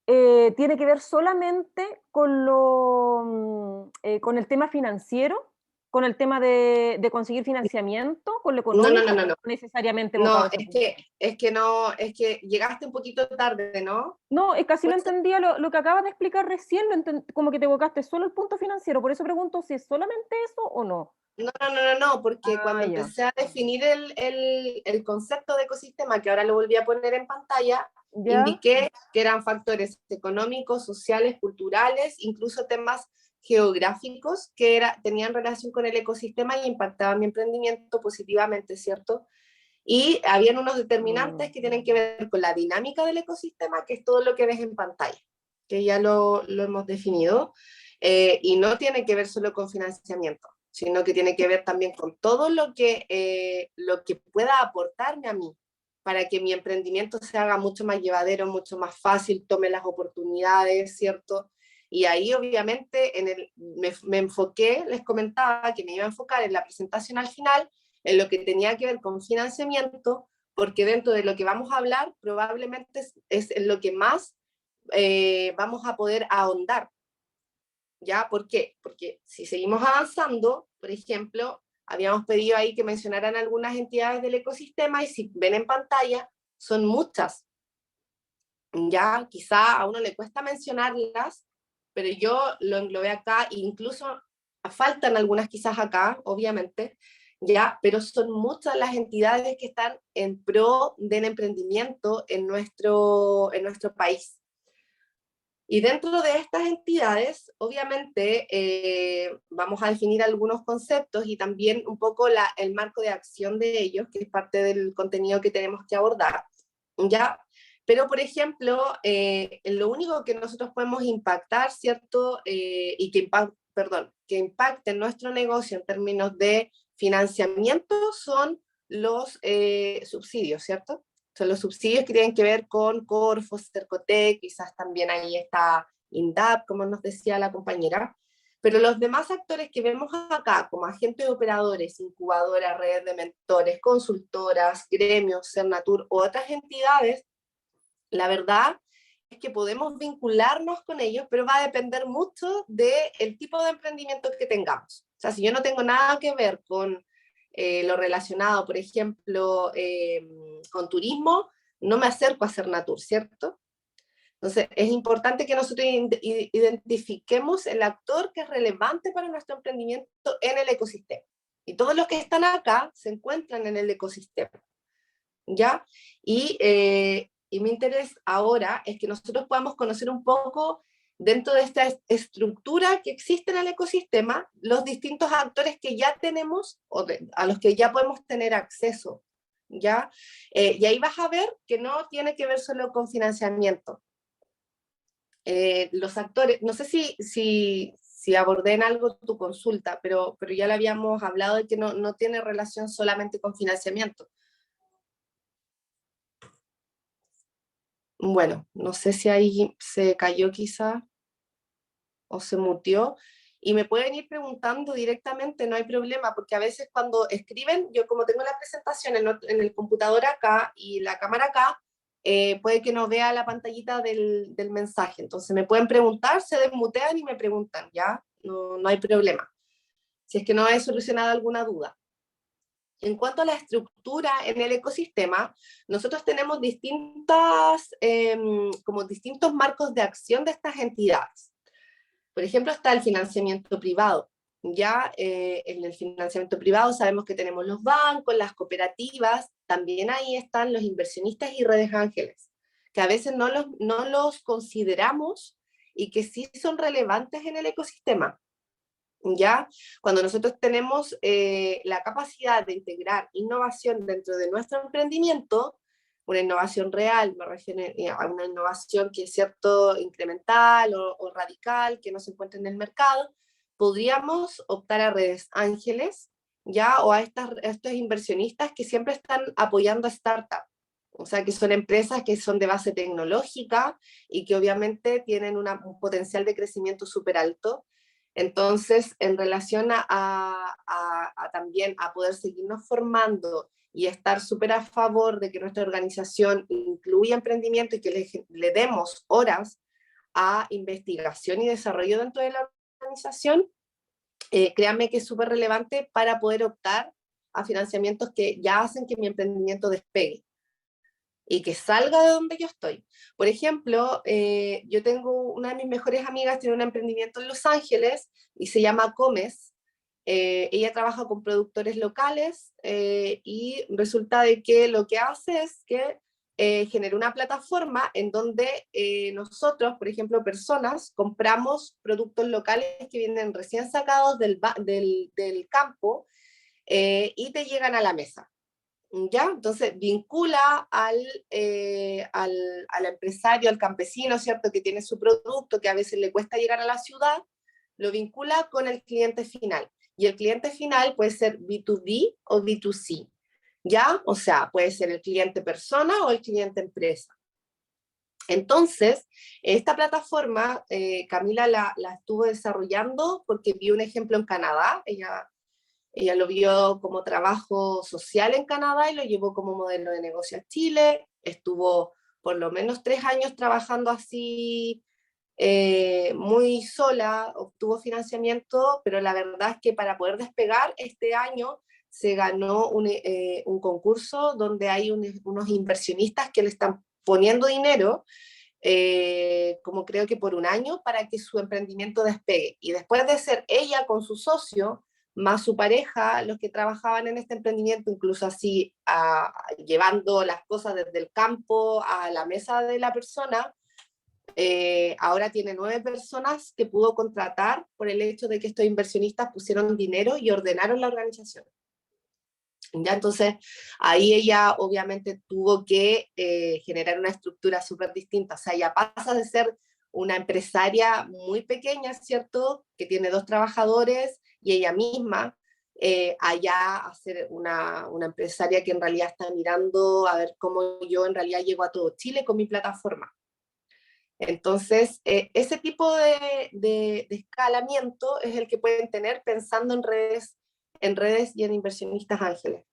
tiene que ver solamente con, con el tema financiero, con el tema de conseguir financiamiento, con lo económico, No. no necesariamente No, evocado a ese punto. es que llegaste un poquito tarde, ¿no? No, es casi lo Pues, entendía lo que acabas de explicar recién, como que te evocaste solo el punto financiero, por eso pregunto si es solamente eso o no. no, porque cuando Ya. empecé a definir el concepto de ecosistema, que ahora lo volví a poner en pantalla, ¿Ya? indiqué que eran factores económicos, sociales, culturales, incluso temas geográficos que tenían relación con el ecosistema y impactaban mi emprendimiento positivamente, ¿cierto? Y habían unos determinantes que tienen que ver con la dinámica del ecosistema, que es todo lo que ves en pantalla, que ya lo hemos definido, y no tiene que ver solo con financiamiento, sino que tiene que ver también con todo lo que pueda aportarme a mí para que mi emprendimiento se haga mucho más llevadero, mucho más fácil, tome las oportunidades, ¿cierto? Y ahí obviamente me enfoqué, les comentaba que me iba a enfocar en la presentación al final, en lo que tenía que ver con financiamiento, porque dentro de lo que vamos a hablar probablemente es en lo que más vamos a poder ahondar. ¿Ya? ¿Por qué? Porque si seguimos avanzando, por ejemplo, habíamos pedido ahí que mencionaran algunas entidades del ecosistema y si ven en pantalla, son muchas. ya quizá a uno le cuesta mencionarlas, pero yo lo englobé acá, e incluso faltan algunas quizás acá, obviamente, ya, pero son muchas las entidades que están en pro del emprendimiento en nuestro país. Y dentro de estas entidades, obviamente, vamos a definir algunos conceptos y también un poco el marco de acción de ellos, que es parte del contenido que tenemos que abordar, ¿ya? Pero, por ejemplo, lo único que nosotros podemos impactar, ¿cierto? Y que impacte en nuestro negocio en términos de financiamiento son los subsidios, ¿cierto? Son los subsidios que tienen que ver con Corfo, Cercotec, quizás también ahí está INDAP, como nos decía la compañera. Pero los demás actores que vemos acá, como agentes operadores, incubadoras, redes de mentores, consultoras, gremios, Cernatur u otras entidades, la verdad es que podemos vincularnos con ellos, pero va a depender mucho del tipo de emprendimiento que tengamos. O sea, si yo no tengo nada que ver con lo relacionado, por ejemplo, con turismo, no me acerco a Cernatur, ¿cierto? Entonces, es importante que nosotros identifiquemos el actor que es relevante para nuestro emprendimiento en el ecosistema. Y todos los que están acá se encuentran en el ecosistema, ¿ya? Y mi interés ahora es que nosotros podamos conocer un poco dentro de esta estructura que existe en el ecosistema, los distintos actores que ya tenemos o a los que ya podemos tener acceso, ¿ya? Y ahí vas a ver que no tiene que ver solo con financiamiento. Los actores, no sé si abordé en algo tu consulta, pero ya le habíamos hablado de que no tiene relación solamente con financiamiento. Bueno, no sé si ahí se cayó quizá o se muteó, y me pueden ir preguntando directamente, no hay problema, porque a veces cuando escriben, yo como tengo la presentación en el computador acá y la cámara acá, puede que no vea la pantallita del mensaje, entonces me pueden preguntar, se desmutean y me preguntan, ¿ya? No hay problema, si es que no he solucionado alguna duda. En cuanto a la estructura en el ecosistema, nosotros tenemos como distintos marcos de acción de estas entidades. Por ejemplo, está el financiamiento privado. Ya en el financiamiento privado sabemos que tenemos los bancos, las cooperativas, también ahí están los inversionistas y redes ángeles, que a veces no los consideramos y que sí son relevantes en el ecosistema. ¿Ya? Cuando nosotros tenemos la capacidad de integrar innovación dentro de nuestro emprendimiento, una innovación real, me refiero a una innovación que es cierto, incremental o radical, que no se encuentra en el mercado, podríamos optar a redes ángeles, ¿ya? O a estos inversionistas que siempre están apoyando a startups. O sea, que son empresas que son de base tecnológica y que obviamente tienen un potencial de crecimiento súper alto. Entonces, en relación también a poder seguirnos formando y estar súper a favor de que nuestra organización incluya emprendimiento y que le demos horas a investigación y desarrollo dentro de la organización, créanme que es súper relevante para poder optar a financiamientos que ya hacen que mi emprendimiento despegue y que salga de donde yo estoy. Por ejemplo, yo tengo una de mis mejores amigas, tiene un emprendimiento en Los Ángeles y se llama Comes. Ella trabaja con productores locales y resulta de que lo que hace es que genera una plataforma en donde nosotros, por ejemplo, personas, compramos productos locales que vienen recién sacados del campo y te llegan a la mesa. ¿Ya? Entonces vincula al empresario, al campesino, ¿cierto? Que tiene su producto, que a veces le cuesta llegar a la ciudad, lo vincula con el cliente final. Y el cliente final puede ser B2B o B2C, ¿ya? O sea, puede ser el cliente persona o el cliente empresa. Entonces, esta plataforma, Camila la estuvo desarrollando porque vio un ejemplo en Canadá. Ella lo vio como trabajo social en Canadá y lo llevó como modelo de negocio a Chile. Estuvo por lo menos 3 años trabajando así, muy sola, obtuvo financiamiento, pero la verdad es que para poder despegar este año se ganó un concurso donde hay unos inversionistas que le están poniendo dinero como creo que por un año, para que su emprendimiento despegue. Y después de ser ella con su socio, más su pareja, los que trabajaban en este emprendimiento, incluso así llevando las cosas desde el campo a la mesa de la persona, ahora tiene 9 personas que pudo contratar por el hecho de que estos inversionistas pusieron dinero y ordenaron la organización. ¿Ya? Entonces, ahí ella obviamente tuvo que generar una estructura súper distinta. O sea, ella pasa de ser una empresaria muy pequeña, ¿cierto? Que tiene 2 trabajadores y ella misma, allá a ser una empresaria que en realidad está mirando a ver cómo yo en realidad llego a todo Chile con mi plataforma. Entonces, ese tipo de escalamiento es el que pueden tener pensando en redes y en inversionistas ángeles.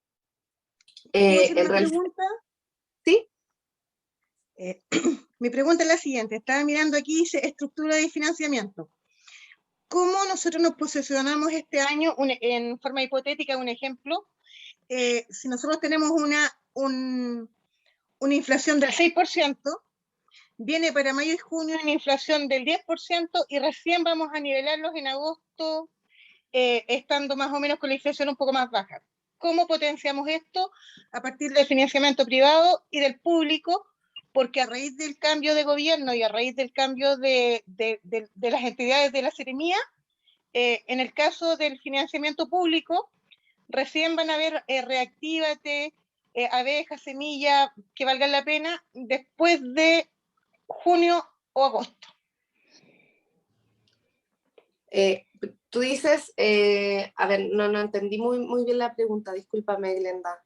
¿Puedo hacer En una realidad, pregunta? sí, Mi pregunta es la siguiente. Estaba mirando aquí, dice estructura de financiamiento. ¿Cómo nosotros nos posicionamos este año, en forma hipotética, un ejemplo? Si nosotros tenemos una inflación del 6%, viene para mayo y junio una inflación del 10% y recién vamos a nivelarlos en agosto, estando más o menos con la inflación un poco más baja. ¿Cómo potenciamos esto? A partir del financiamiento privado y del público, porque a raíz del cambio de gobierno y a raíz del cambio de las entidades de la Seremía, en el caso del financiamiento público, recién van a haber Reactívate, abejas, semillas, que valgan la pena, después de junio o agosto. tú dices, a ver, no entendí muy bien la pregunta, discúlpame, Glenda.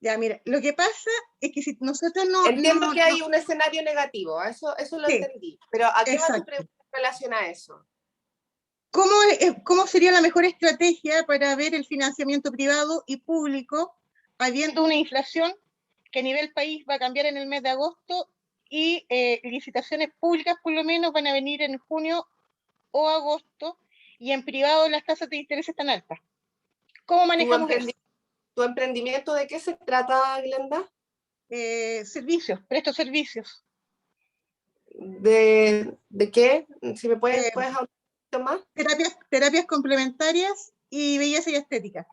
Ya, mira, lo que pasa es que si nosotros no... Entiendo que hay un escenario negativo, eso lo Sí, entendí, pero ¿a qué va tu exacto. pregunta en relación a eso? ¿Cómo sería la mejor estrategia para ver el financiamiento privado y público habiendo una inflación que a nivel país va a cambiar en el mes de agosto y licitaciones públicas por lo menos van a venir en junio o agosto y en privado las tasas de interés están altas? ¿Cómo manejamos eso? ¿Tu emprendimiento de qué se trata, Glenda? Servicios, presto servicios. ¿De qué? Si me puedes hablar un poquito más. Terapias complementarias y belleza y estética.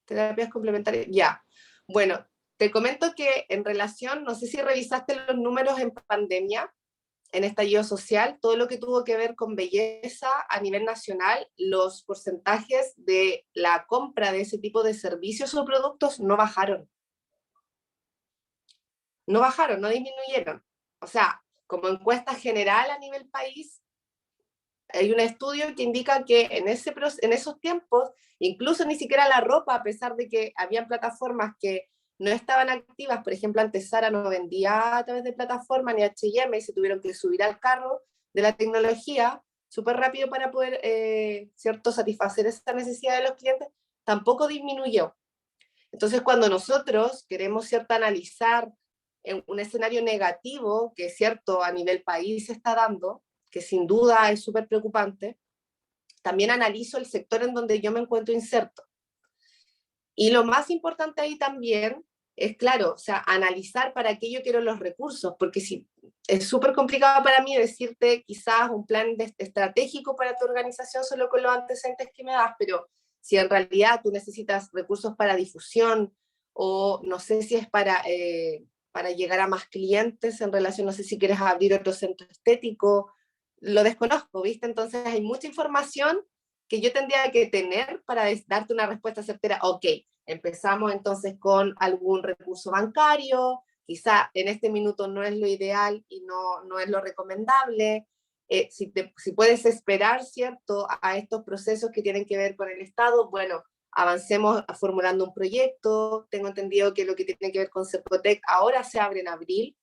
Terapias complementarias, ya. Bueno, te comento que en relación, no sé si revisaste los números en pandemia, en estallido social, todo lo que tuvo que ver con belleza a nivel nacional, los porcentajes de la compra de ese tipo de servicios o productos no bajaron. No bajaron, no disminuyeron. O sea, como encuesta general a nivel país, hay un estudio que indica que en esos tiempos, incluso ni siquiera la ropa, a pesar de que habían plataformas que no estaban activas, por ejemplo, antes Zara no vendía a través de plataforma ni H&M y se tuvieron que subir al carro de la tecnología súper rápido para poder, ¿cierto?, satisfacer esa necesidad de los clientes, tampoco disminuyó. Entonces, cuando nosotros queremos, ¿cierto?, analizar un escenario negativo, que cierto, a nivel país se está dando, que sin duda es súper preocupante, también analizo el sector en donde yo me encuentro inserto. Y lo más importante ahí también es, claro, o sea, analizar para qué yo quiero los recursos, porque si es súper complicado para mí decirte quizás un plan estratégico para tu organización solo con los antecedentes que me das, pero si en realidad tú necesitas recursos para difusión o no sé si es para llegar a más clientes en relación, no sé si quieres abrir otro centro estético, lo desconozco, ¿viste? Entonces hay mucha información que yo tendría que tener para darte una respuesta certera. Ok, empezamos entonces con algún recurso bancario, quizá en este minuto no es lo ideal y no es lo recomendable. Si puedes esperar, ¿cierto?, a estos procesos que tienen que ver con el Estado, bueno, avancemos formulando un proyecto. Tengo entendido que lo que tiene que ver con Cercotec ahora se abre en abril,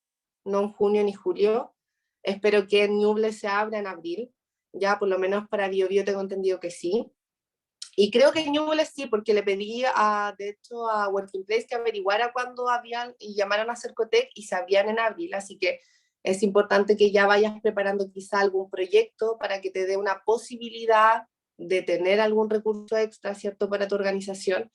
no en junio ni julio. Espero que en Ñuble se abra en abril, ya por lo menos para BioBio tengo entendido que sí. Y creo que en Ñuble sí, porque le pedí de hecho a Working Place que averiguara cuándo habían y llamaron a Cercotec y se abrían en abril, así que es importante que ya vayas preparando quizá algún proyecto para que te dé una posibilidad de tener algún recurso extra, ¿cierto?, para tu organización.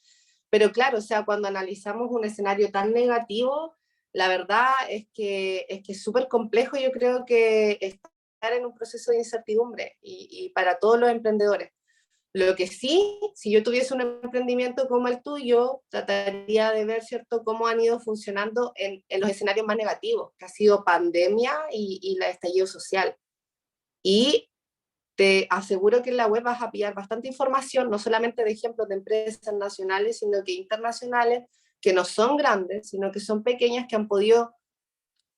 Pero claro, o sea, cuando analizamos un escenario tan negativo, la verdad es que es súper complejo. Yo creo que estar en un proceso de incertidumbre y para todos los emprendedores. Lo que sí, si yo tuviese un emprendimiento como el tuyo, trataría de ver, ¿cierto?, cómo han ido funcionando en los escenarios más negativos, que ha sido pandemia y el estallido social. Y te aseguro que en la web vas a pillar bastante información, no solamente de ejemplos de empresas nacionales, sino que internacionales, que no son grandes, sino que son pequeñas, que han podido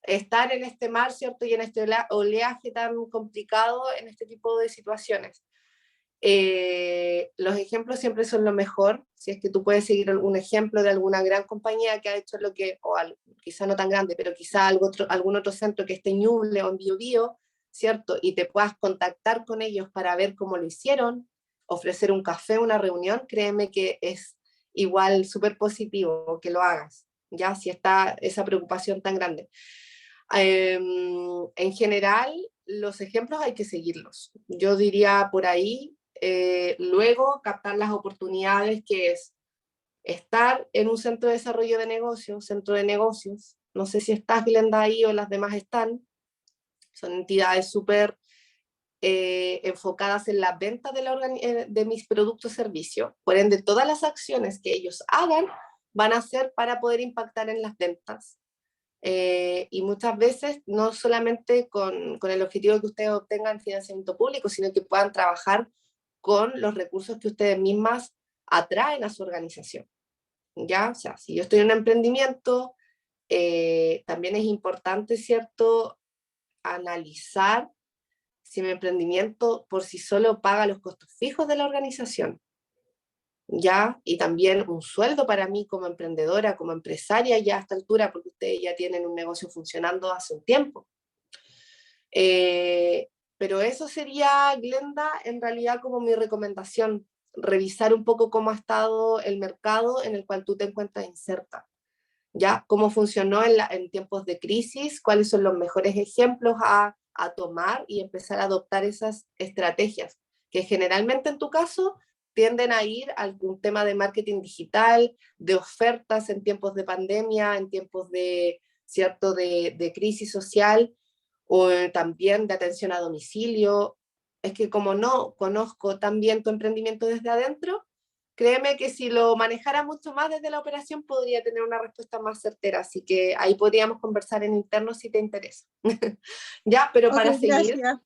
estar en este mar, ¿cierto?, y en este oleaje tan complicado en este tipo de situaciones. Los ejemplos siempre son lo mejor. Si es que tú puedes seguir un ejemplo de alguna gran compañía que ha hecho lo que, quizá no tan grande, pero quizá algún otro centro que esté en Ñuble o en Biobío, ¿cierto? Y te puedas contactar con ellos para ver cómo lo hicieron, ofrecer un café, una reunión, créeme que es igual súper positivo que lo hagas, ya, si está esa preocupación tan grande. En general, los ejemplos hay que seguirlos. Yo diría por ahí, luego captar las oportunidades, que es estar en un centro de desarrollo de negocios, centro de negocios. No sé si estás, Glenda, ahí o las demás están. Son entidades súper enfocadas en la venta de mis productos o servicios. Por ende, todas las acciones que ellos hagan van a ser para poder impactar en las ventas. Y muchas veces no solamente con el objetivo de que ustedes obtengan financiamiento público, sino que puedan trabajar con los recursos que ustedes mismas atraen a su organización. ¿Ya? O sea, si yo estoy en un emprendimiento, también es importante, ¿cierto?, analizar si mi emprendimiento por sí solo paga los costos fijos de la organización, ¿ya? Y también un sueldo para mí como emprendedora, como empresaria ya a esta altura, porque ustedes ya tienen un negocio funcionando hace un tiempo. Pero eso sería, Glenda, en realidad como mi recomendación, revisar un poco cómo ha estado el mercado en el cual tú te encuentras inserta, ¿ya? Cómo funcionó en tiempos de crisis, cuáles son los mejores ejemplos a tomar y empezar a adoptar esas estrategias, que generalmente en tu caso tienden a ir a algún tema de marketing digital, de ofertas en tiempos de pandemia, en tiempos de, ¿cierto?, de crisis social, o también de atención a domicilio. Es que como no conozco tan bien tu emprendimiento desde adentro, créeme que si lo manejara mucho más desde la operación podría tener una respuesta más certera, así que ahí podríamos conversar en interno si te interesa. Ya, pero Ok, para seguir, gracias.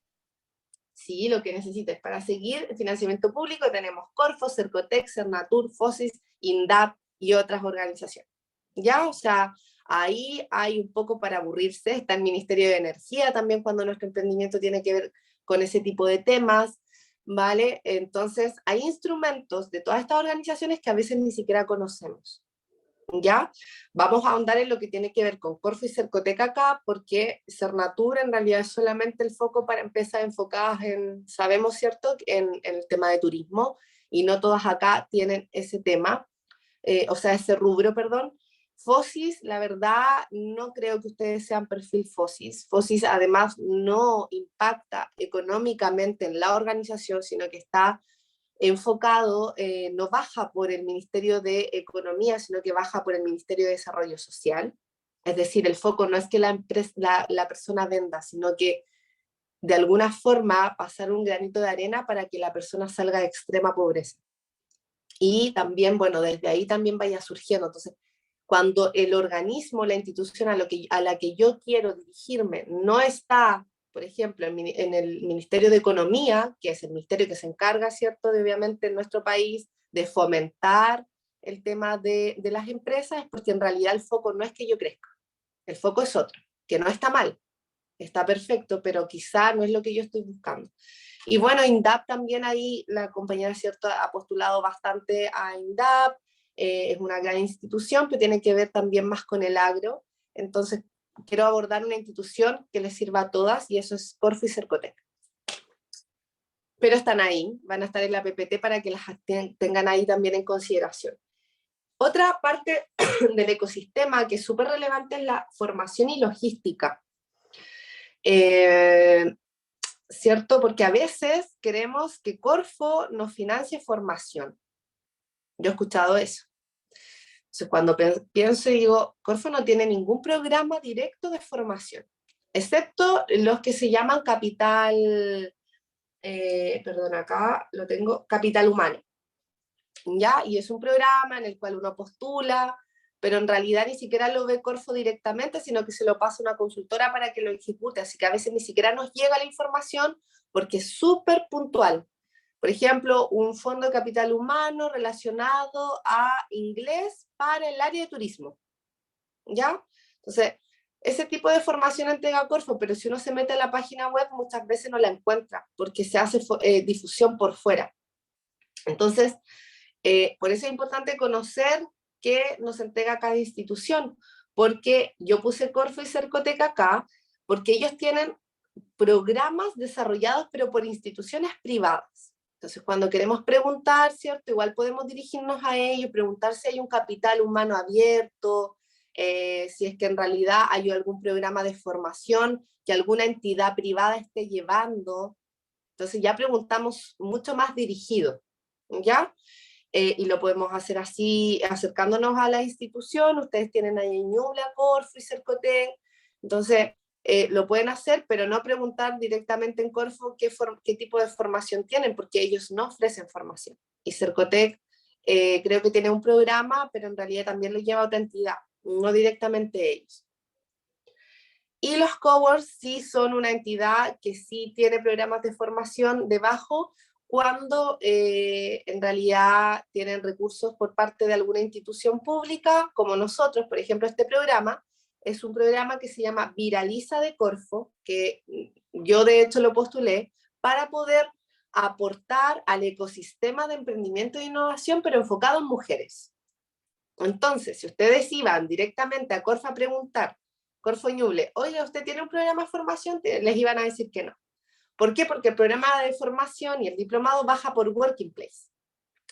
sí, lo que necesites. Para seguir, financiamiento público tenemos Corfo, Cercotec, Cernatur, FOSIS, INDAP y otras organizaciones. Ya, o sea, ahí hay un poco para aburrirse. Está el Ministerio de Energía también cuando nuestro emprendimiento tiene que ver con ese tipo de temas, ¿vale? Entonces, hay instrumentos de todas estas organizaciones que a veces ni siquiera conocemos. ¿Ya? Vamos a ahondar en lo que tiene que ver con Corfo y Cercotec acá, porque Cernatur en realidad es solamente el foco para empresas enfocadas en, sabemos, ¿cierto?, en el tema de turismo, y no todas acá tienen ese tema, o sea, ese rubro, perdón. FOSIS, la verdad, no creo que ustedes sean perfil FOSIS. FOSIS además no impacta económicamente en la organización, sino que está enfocado, no baja por el Ministerio de Economía, sino que baja por el Ministerio de Desarrollo Social. Es decir, el foco no es que la persona venda, sino que de alguna forma pasar un granito de arena para que la persona salga de extrema pobreza. Y también, bueno, desde ahí también vaya surgiendo. Entonces, cuando el organismo, la institución a la que yo quiero dirigirme no está, por ejemplo, en el Ministerio de Economía, que es el ministerio que se encarga, ¿cierto?, de, obviamente en nuestro país, de fomentar el tema de las empresas, es porque en realidad el foco no es que yo crezca, el foco es otro, que no está mal, está perfecto, pero quizá no es lo que yo estoy buscando. Y bueno, INDAP también ahí, la compañera, ¿cierto?, ha postulado bastante a INDAP, es una gran institución que tiene que ver también más con el agro, entonces quiero abordar una institución que les sirva a todas, y eso es Corfo y Cercotec. Pero están ahí, van a estar en la PPT para que las tengan ahí también en consideración. Otra parte del ecosistema que es súper relevante es la formación y logística. ¿Cierto? Porque a veces queremos que Corfo nos financie formación. Yo he escuchado eso. Entonces, cuando pienso y digo, Corfo no tiene ningún programa directo de formación, excepto los que se llaman capital, perdón, acá lo tengo, capital humano, ¿ya? Y es un programa en el cual uno postula, pero en realidad ni siquiera lo ve Corfo directamente, sino que se lo pasa a una consultora para que lo ejecute, así que a veces ni siquiera nos llega la información porque es súper puntual. Por ejemplo, un fondo de capital humano relacionado a inglés para el área de turismo, ¿ya? Entonces, ese tipo de formación entrega Corfo, pero si uno se mete a la página web, muchas veces no la encuentra, porque se hace difusión por fuera. Entonces, por eso es importante conocer qué nos entrega cada institución, porque yo puse Corfo y Cercotec acá, porque ellos tienen programas desarrollados, pero por instituciones privadas. Entonces, cuando queremos preguntar, ¿cierto? Igual podemos dirigirnos a ellos, preguntar si hay un capital humano abierto, si es que en realidad hay algún programa de formación que alguna entidad privada esté llevando. Entonces ya preguntamos mucho más dirigido, ¿ya? Y lo podemos hacer así, acercándonos a la institución. Ustedes tienen ahí Ñuble, Corfo y Cercotec, entonces lo pueden hacer, pero no preguntar directamente en Corfo qué tipo de formación tienen, porque ellos no ofrecen formación. Y Cercotec creo que tiene un programa, pero en realidad también lo lleva otra entidad, no directamente ellos. Y los coworks sí son una entidad que sí tiene programas de formación debajo, cuando en realidad tienen recursos por parte de alguna institución pública, como nosotros. Por ejemplo, este programa es un programa que se llama Viraliza de Corfo, que yo de hecho lo postulé, para poder aportar al ecosistema de emprendimiento e innovación, pero enfocado en mujeres. Entonces, si ustedes iban directamente a Corfo a preguntar, Corfo Ñuble, oye, ¿usted tiene un programa de formación? Les iban a decir que no. ¿Por qué? Porque el programa de formación y el diplomado baja por Working Place.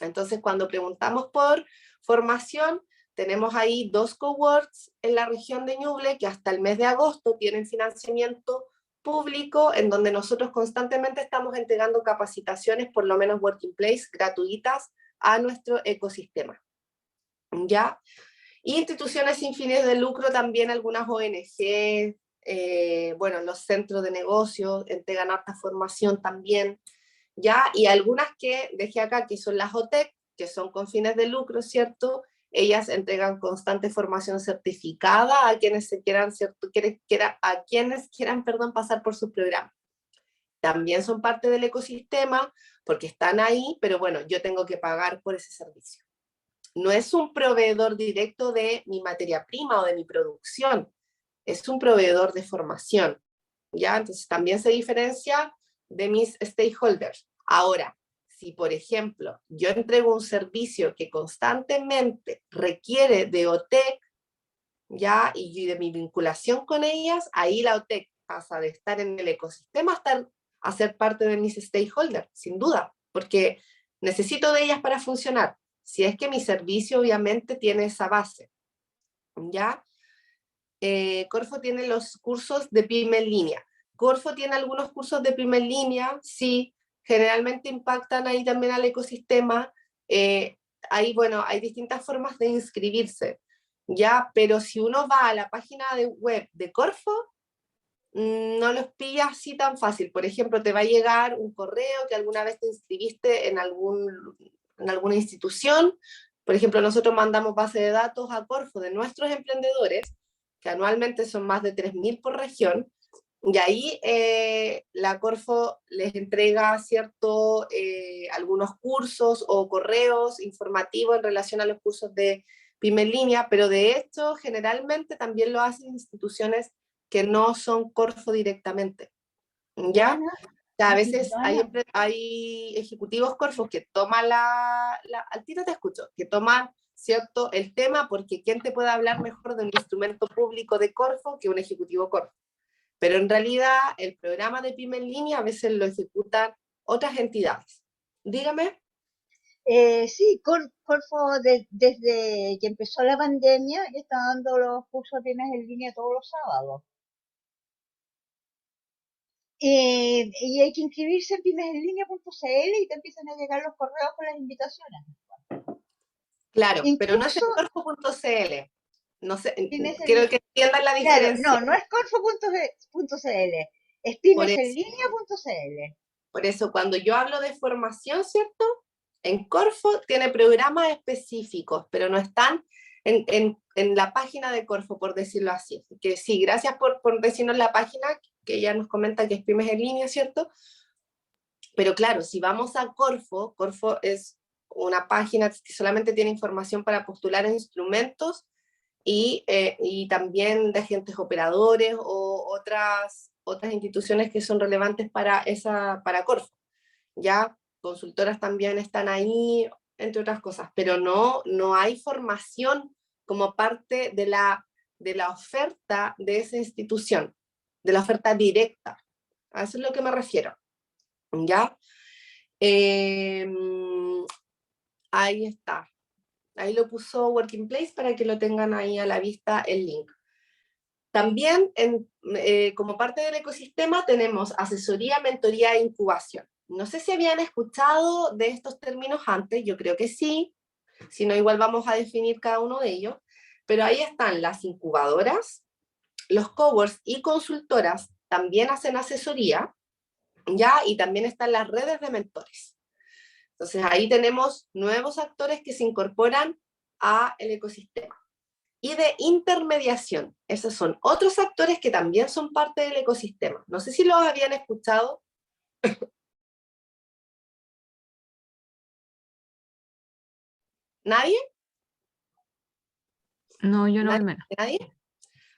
Entonces, cuando preguntamos por formación, tenemos ahí 2 coworks en la región de Ñuble que hasta el mes de agosto tienen financiamiento público, en donde nosotros constantemente estamos entregando capacitaciones, por lo menos Working Place, gratuitas a nuestro ecosistema, ¿ya? Y instituciones sin fines de lucro, también algunas ONG, bueno, los centros de negocios entregan harta formación también, ¿ya? Y algunas que dejé acá, que son las OTEC, que son con fines de lucro, ¿cierto? Ellas entregan constante formación certificada a quienes se quieran, ¿cierto? A quienes quieran, perdón, pasar por su programa. También son parte del ecosistema porque están ahí, pero bueno, yo tengo que pagar por ese servicio. No es un proveedor directo de mi materia prima o de mi producción, es un proveedor de formación, ¿ya? Entonces también se diferencia de mis stakeholders. Ahora, si por ejemplo yo entrego un servicio que constantemente requiere de OTEC, ¿ya? Y de mi vinculación con ellas, ahí la OTEC pasa de estar en el ecosistema a ser parte de mis stakeholders, sin duda, porque necesito de ellas para funcionar, si es que mi servicio obviamente tiene esa base, ¿ya? Corfo tiene los cursos de PYME en línea. Corfo tiene algunos cursos de PYME en línea, sí, generalmente impactan ahí también al ecosistema. Ahí, bueno, hay distintas formas de inscribirse, ¿ya? Pero si uno va a la página de web de Corfo, no los pilla así tan fácil. Por ejemplo, te va a llegar un correo que alguna vez te inscribiste en alguna institución. Por ejemplo, nosotros mandamos base de datos a Corfo de nuestros emprendedores, que anualmente son más de 3.000 por región, y ahí la Corfo les entrega algunos cursos o correos informativos en relación a los cursos de PYME en línea, pero de hecho generalmente también lo hacen instituciones que no son Corfo directamente, ¿ya? Joana, O sea, a veces Joana, hay ejecutivos Corfos que toman al tiro te escucho, que toman, ¿cierto?, el tema, porque ¿quién te puede hablar mejor de un instrumento público de Corfo que un ejecutivo Corfo? Pero en realidad el programa de PYME en línea a veces lo ejecutan otras entidades. Dígame. sí, Corfo desde que empezó la pandemia ya está dando los cursos de pymes en línea todos los sábados. Y hay que inscribirse en pymesenlinea.cl y te empiezan a llegar los correos con las invitaciones. Claro, pero no es en Incluso corfo.cl. No sé, pymes en quiero que entiendan la claro, diferencia. no es corfo.cl, es Por eso, pymesenlinea.cl. por eso, cuando yo hablo de formación, ¿cierto? En Corfo tiene programas específicos, pero no están en la página de Corfo, por decirlo así. Que sí, gracias por decirnos la página, que ella nos comenta que es Pymes en Línea, ¿cierto? Pero claro, si vamos a Corfo, Corfo es una página que solamente tiene información para postular instrumentos y también de agentes operadores o otras instituciones que son relevantes para Corfo. Ya consultoras también están ahí, entre otras cosas, pero no hay formación como parte de la oferta de esa institución, de la oferta directa. A eso es lo que me refiero. ¿Ya? Ahí está. Ahí lo puso Working Place para que lo tengan ahí a la vista el link. También, como parte del ecosistema, tenemos asesoría, mentoría e incubación. No sé si habían escuchado de estos términos antes, yo creo que sí, si no igual vamos a definir cada uno de ellos, pero ahí están las incubadoras, los coworks y consultoras también hacen asesoría, ¿ya? Y también están las redes de mentores. Entonces ahí tenemos nuevos actores que se incorporan al ecosistema. Y de intermediación, esos son otros actores que también son parte del ecosistema. No sé si los habían escuchado. ¿Nadie? No, yo no al menos. ¿Nadie?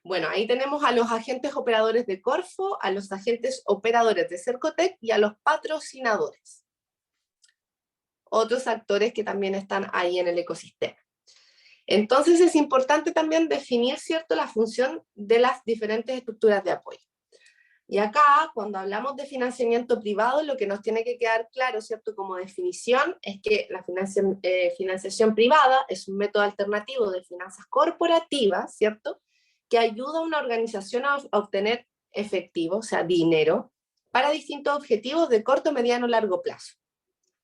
Bueno, ahí tenemos a los agentes operadores de Corfo, a los agentes operadores de Cercotec y a los patrocinadores. Otros actores que también están ahí en el ecosistema. Entonces es importante también definir, ¿cierto?, la función de las diferentes estructuras de apoyo. Y acá, cuando hablamos de financiamiento privado, lo que nos tiene que quedar claro, ¿cierto?, como definición, es que la financiación privada es un método alternativo de finanzas corporativas, ¿cierto?, que ayuda a una organización a obtener efectivo, o sea, dinero, para distintos objetivos de corto, mediano, largo plazo.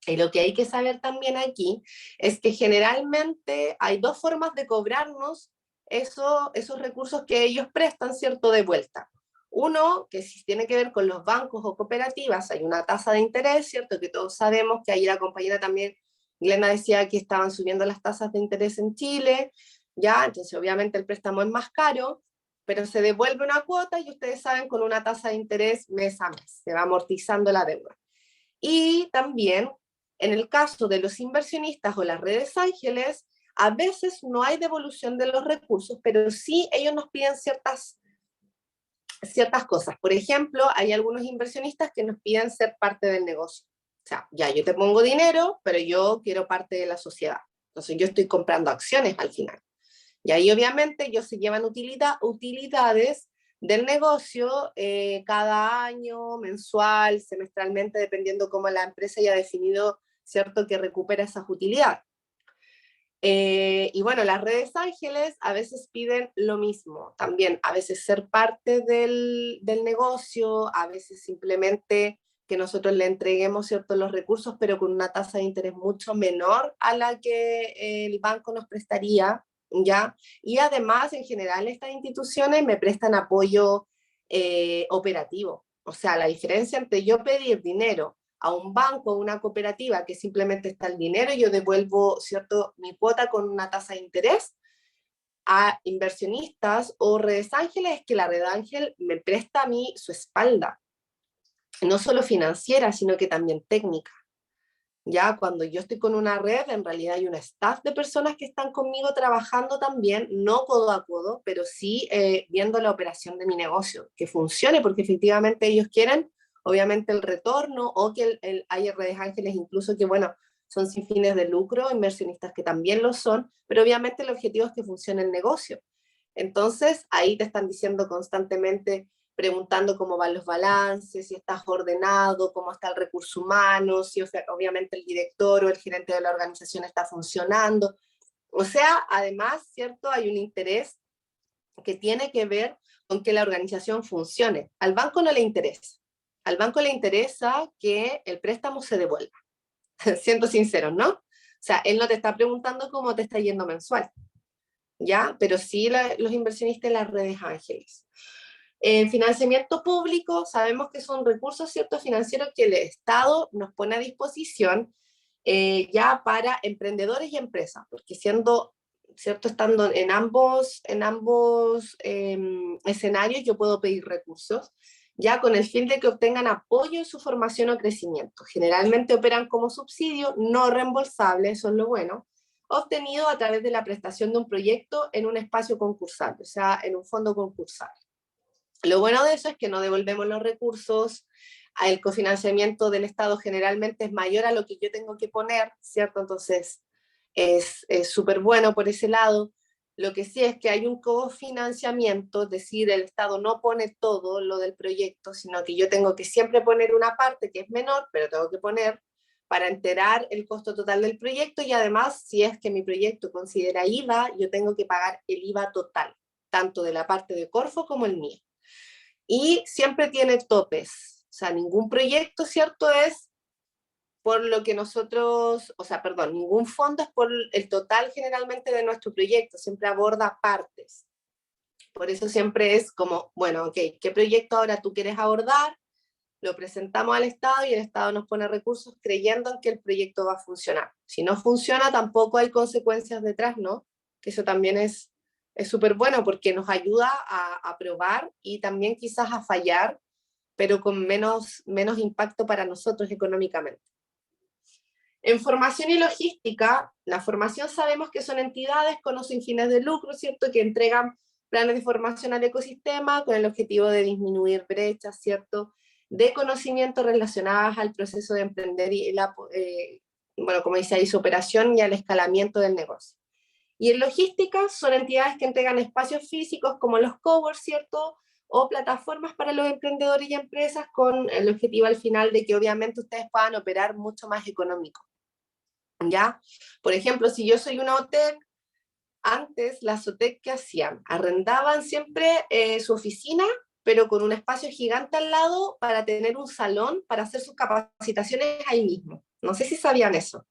Y lo que hay que saber también aquí es que generalmente hay dos formas de cobrarnos esos recursos que ellos prestan, ¿cierto?, de vuelta. Uno, que si tiene que ver con los bancos o cooperativas, hay una tasa de interés, ¿cierto?, que todos sabemos, que ahí la compañera también, Glenda, decía que estaban subiendo las tasas de interés en Chile, ya, entonces obviamente el préstamo es más caro, pero se devuelve una cuota y ustedes saben, con una tasa de interés mes a mes, se va amortizando la deuda. Y también, en el caso de los inversionistas o las redes ángeles, a veces no hay devolución de los recursos, pero sí ellos nos piden ciertas cosas. Por ejemplo, hay algunos inversionistas que nos piden ser parte del negocio. O sea, ya yo te pongo dinero, pero yo quiero parte de la sociedad. Entonces yo estoy comprando acciones al final. Y ahí obviamente ellos se llevan utilidades del negocio cada año, mensual, semestralmente, dependiendo cómo la empresa haya definido, ¿cierto?, que recupera esas utilidades. Y bueno, las redes ángeles a veces piden lo mismo, también a veces ser parte del negocio, a veces simplemente que nosotros le entreguemos, ¿cierto?, los recursos, pero con una tasa de interés mucho menor a la que el banco nos prestaría, ¿ya? Y además, en general, estas instituciones me prestan apoyo operativo. O sea, la diferencia entre yo pedir dinero a un banco o una cooperativa que simplemente está el dinero y yo devuelvo, ¿cierto?, mi cuota con una tasa de interés, a inversionistas o redes ángeles, es que la red ángel me presta a mí su espalda, no solo financiera, sino que también técnica. Ya cuando yo estoy con una red, en realidad hay un staff de personas que están conmigo trabajando también, no codo a codo, pero sí viendo la operación de mi negocio, que funcione, porque efectivamente ellos quieren, obviamente, el retorno, o que hay redes ángeles incluso que, bueno, son sin fines de lucro, inversionistas que también lo son, pero obviamente el objetivo es que funcione el negocio. Entonces, ahí te están diciendo constantemente, preguntando cómo van los balances, si estás ordenado, cómo está el recurso humano, si obviamente el director o el gerente de la organización está funcionando. O sea, además, ¿cierto?, hay un interés que tiene que ver con que la organización funcione. Al banco no le interesa. Al banco le interesa que el préstamo se devuelva. Siendo sinceros, ¿no? O sea, él no te está preguntando cómo te está yendo mensual, ¿ya? Pero sí los inversionistas en las redes ángeles. Financiamiento público, sabemos que son recursos, ¿cierto?, financieros que el Estado nos pone a disposición ya para emprendedores y empresas, porque siendo, ¿cierto?, estando en ambos escenarios, yo puedo pedir recursos, ya con el fin de que obtengan apoyo en su formación o crecimiento. Generalmente operan como subsidio no reembolsable, eso es lo bueno, obtenido a través de la prestación de un proyecto en un espacio concursal, o sea, en un fondo concursal. Lo bueno de eso es que no devolvemos los recursos, el cofinanciamiento del Estado generalmente es mayor a lo que yo tengo que poner, ¿cierto? Entonces es súper bueno por ese lado. Lo que sí es que hay un cofinanciamiento, es decir, el Estado no pone todo lo del proyecto, sino que yo tengo que siempre poner una parte que es menor, pero tengo que poner para enterar el costo total del proyecto, y además, si es que mi proyecto considera IVA, yo tengo que pagar el IVA total, tanto de la parte de Corfo como el mío. Y siempre tiene topes, o sea, ningún proyecto, ¿cierto?, es por lo que nosotros, o sea, perdón, ningún fondo es por el total generalmente de nuestro proyecto, siempre aborda partes. Por eso siempre es como, bueno, ok, ¿qué proyecto ahora tú quieres abordar? Lo presentamos al Estado y el Estado nos pone recursos creyendo en que el proyecto va a funcionar. Si no funciona, tampoco hay consecuencias detrás, ¿no? Que eso también es súper bueno porque nos ayuda a probar y también quizás a fallar, pero con menos impacto para nosotros económicamente. En formación y logística, la formación sabemos que son entidades con o sin fines de lucro, ¿cierto?, que entregan planes de formación al ecosistema con el objetivo de disminuir brechas, ¿cierto?, de conocimiento relacionadas al proceso de emprender y bueno, como dice ahí, su operación y al escalamiento del negocio. Y en logística son entidades que entregan espacios físicos como los coworks, ¿cierto?, o plataformas para los emprendedores y empresas con el objetivo al final de que obviamente ustedes puedan operar mucho más económico. ¿Ya? Por ejemplo, si yo soy una OTEC, antes las OTEC que hacían, arrendaban siempre su oficina, pero con un espacio gigante al lado para tener un salón para hacer sus capacitaciones ahí mismo. No sé si sabían eso.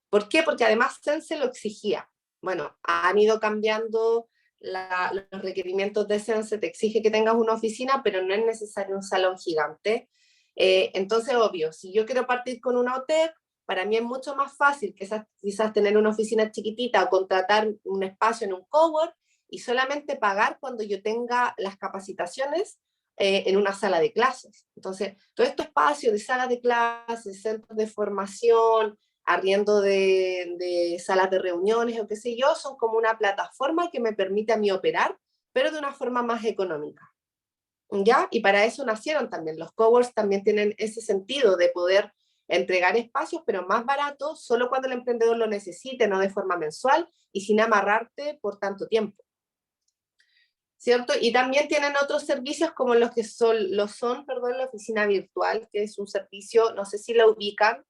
¿Por qué? Porque además Sense lo exigía. Bueno, han ido cambiando los requerimientos de Sense, te exige que tengas una oficina, pero no es necesario un salón gigante. Entonces, obvio, si yo quiero partir con una OTEC, para mí es mucho más fácil quizás tener una oficina chiquitita o contratar un espacio en un cowork y solamente pagar cuando yo tenga las capacitaciones en una sala de clases. Entonces, todo este espacio de salas de clases, centros de formación, arriendo de salas de reuniones o qué sé yo, son como una plataforma que me permite a mí operar, pero de una forma más económica. ¿Ya? Y para eso nacieron también. Los coworks también tienen ese sentido de poder entregar espacios, pero más baratos, solo cuando el emprendedor lo necesite, no de forma mensual y sin amarrarte por tanto tiempo. ¿Cierto? Y también tienen otros servicios como los que son la oficina virtual, que es un servicio, no sé si la ubican,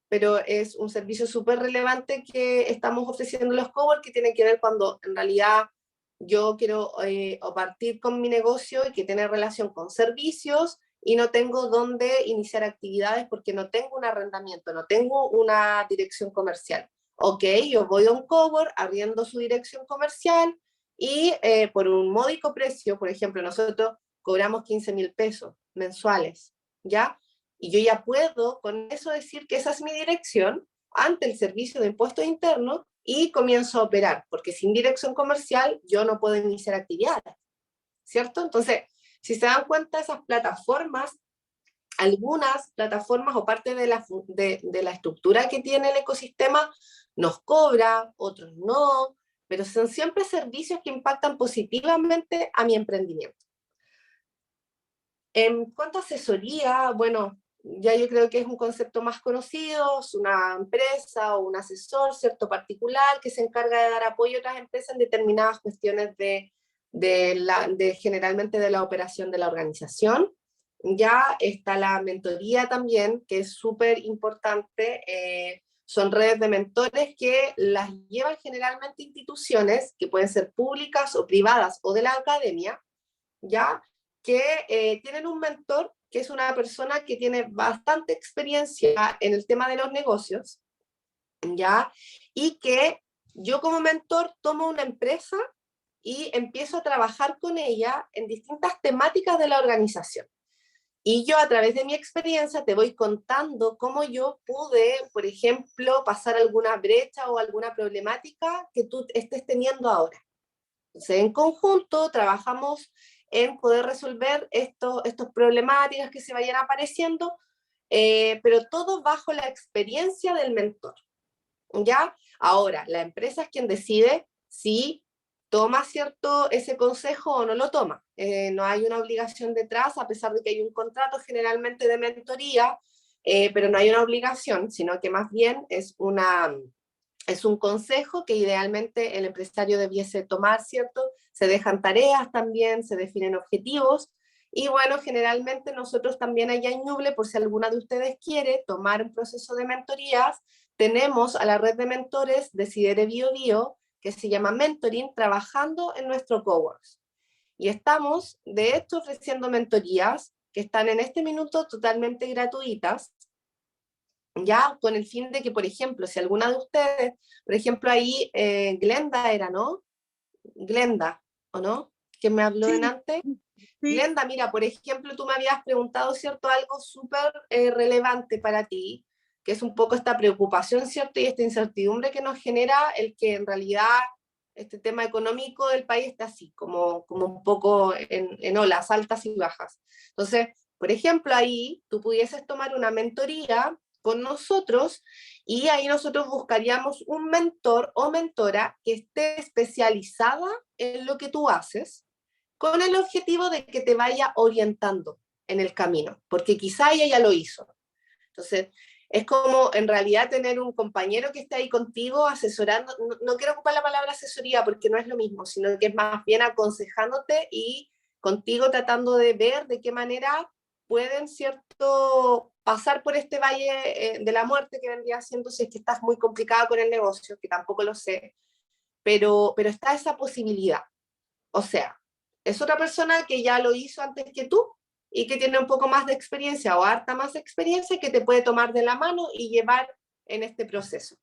pero es un servicio súper relevante que estamos ofreciendo los coworks, que tiene que ver cuando en realidad yo quiero partir con mi negocio y que tiene relación con servicios y no tengo dónde iniciar actividades porque no tengo un arrendamiento, no tengo una dirección comercial. Ok, yo voy a un cowork, arriendo su dirección comercial y por un módico precio, por ejemplo, nosotros cobramos 15.000 pesos mensuales, ¿ya? Y yo ya puedo con eso decir que esa es mi dirección ante el Servicio de Impuestos Internos y comienzo a operar, porque sin dirección comercial yo no puedo iniciar actividades, ¿cierto? Entonces, si se dan cuenta, esas plataformas, algunas plataformas o parte de la estructura que tiene el ecosistema nos cobra, otros no, pero son siempre servicios que impactan positivamente a mi emprendimiento. En cuanto a asesoría, bueno, ya yo creo que es un concepto más conocido, es una empresa o un asesor, ¿cierto?, particular, que se encarga de dar apoyo a otras empresas en determinadas cuestiones generalmente de la operación de la organización. Ya está la mentoría también, que es súper importante. Son redes de mentores que las llevan generalmente instituciones, que pueden ser públicas o privadas o de la academia, ¿ya?, que tienen un mentor que es una persona que tiene bastante experiencia en el tema de los negocios, ¿ya? Y que yo como mentor tomo una empresa y empiezo a trabajar con ella en distintas temáticas de la organización. Y yo a través de mi experiencia te voy contando cómo yo pude, por ejemplo, pasar alguna brecha o alguna problemática que tú estés teniendo ahora. Entonces, en conjunto trabajamos en poder resolver estos problemáticas que se vayan apareciendo, pero todo bajo la experiencia del mentor. ¿Ya? Ahora, la empresa es quien decide si toma cierto ese consejo o no lo toma. No hay una obligación detrás, a pesar de que hay un contrato generalmente de mentoría, pero no hay una obligación, sino que más bien es un consejo que idealmente el empresario debiese tomar, ¿cierto? Se dejan tareas también, se definen objetivos, y bueno, generalmente nosotros también allá en Ñuble, por si alguna de ustedes quiere tomar un proceso de mentorías, tenemos a la red de mentores de Sidere Bio Bio, que se llama Mentoring, trabajando en nuestro coworks. Y estamos, de hecho, ofreciendo mentorías que están en este minuto totalmente gratuitas, ya con el fin de que, por ejemplo, si alguna de ustedes, por ejemplo, ahí Glenda era, ¿no? Glenda, ¿o no? Que me habló Sí, delante. sí. Glenda, mira, por ejemplo, tú me habías preguntado, ¿cierto? Algo súper relevante para ti, que es un poco esta preocupación, ¿cierto? Y esta incertidumbre que nos genera el que en realidad este tema económico del país está así, como un poco en olas altas y bajas. Entonces, por ejemplo, ahí tú pudieses tomar una mentoría con nosotros y ahí nosotros buscaríamos un mentor o mentora que esté especializada en lo que tú haces, con el objetivo de que te vaya orientando en el camino, porque quizá ella ya lo hizo. Entonces, es como en realidad tener un compañero que esté ahí contigo asesorando, no quiero ocupar la palabra asesoría porque no es lo mismo, sino que es más bien aconsejándote y contigo tratando de ver de qué manera pueden, ¿cierto?, pasar por este valle de la muerte que vendría siendo si es que estás muy complicada con el negocio, que tampoco lo sé, pero está esa posibilidad. O sea, es otra persona que ya lo hizo antes que tú y que tiene un poco más de experiencia o harta más experiencia que te puede tomar de la mano y llevar en este proceso.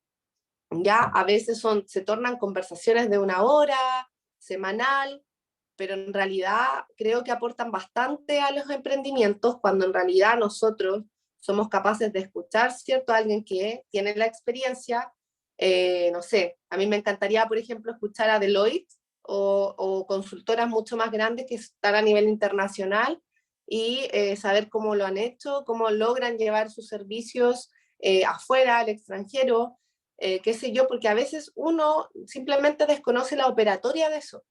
Ya a veces se tornan conversaciones de 1 hora, semanal, pero en realidad creo que aportan bastante a los emprendimientos cuando en realidad nosotros somos capaces de escuchar, ¿cierto? A alguien que tiene la experiencia, no sé, a mí me encantaría, por ejemplo, escuchar a Deloitte o consultoras mucho más grandes que están a nivel internacional y saber cómo lo han hecho, cómo logran llevar sus servicios afuera, al extranjero, qué sé yo, porque a veces uno simplemente desconoce la operatoria de eso.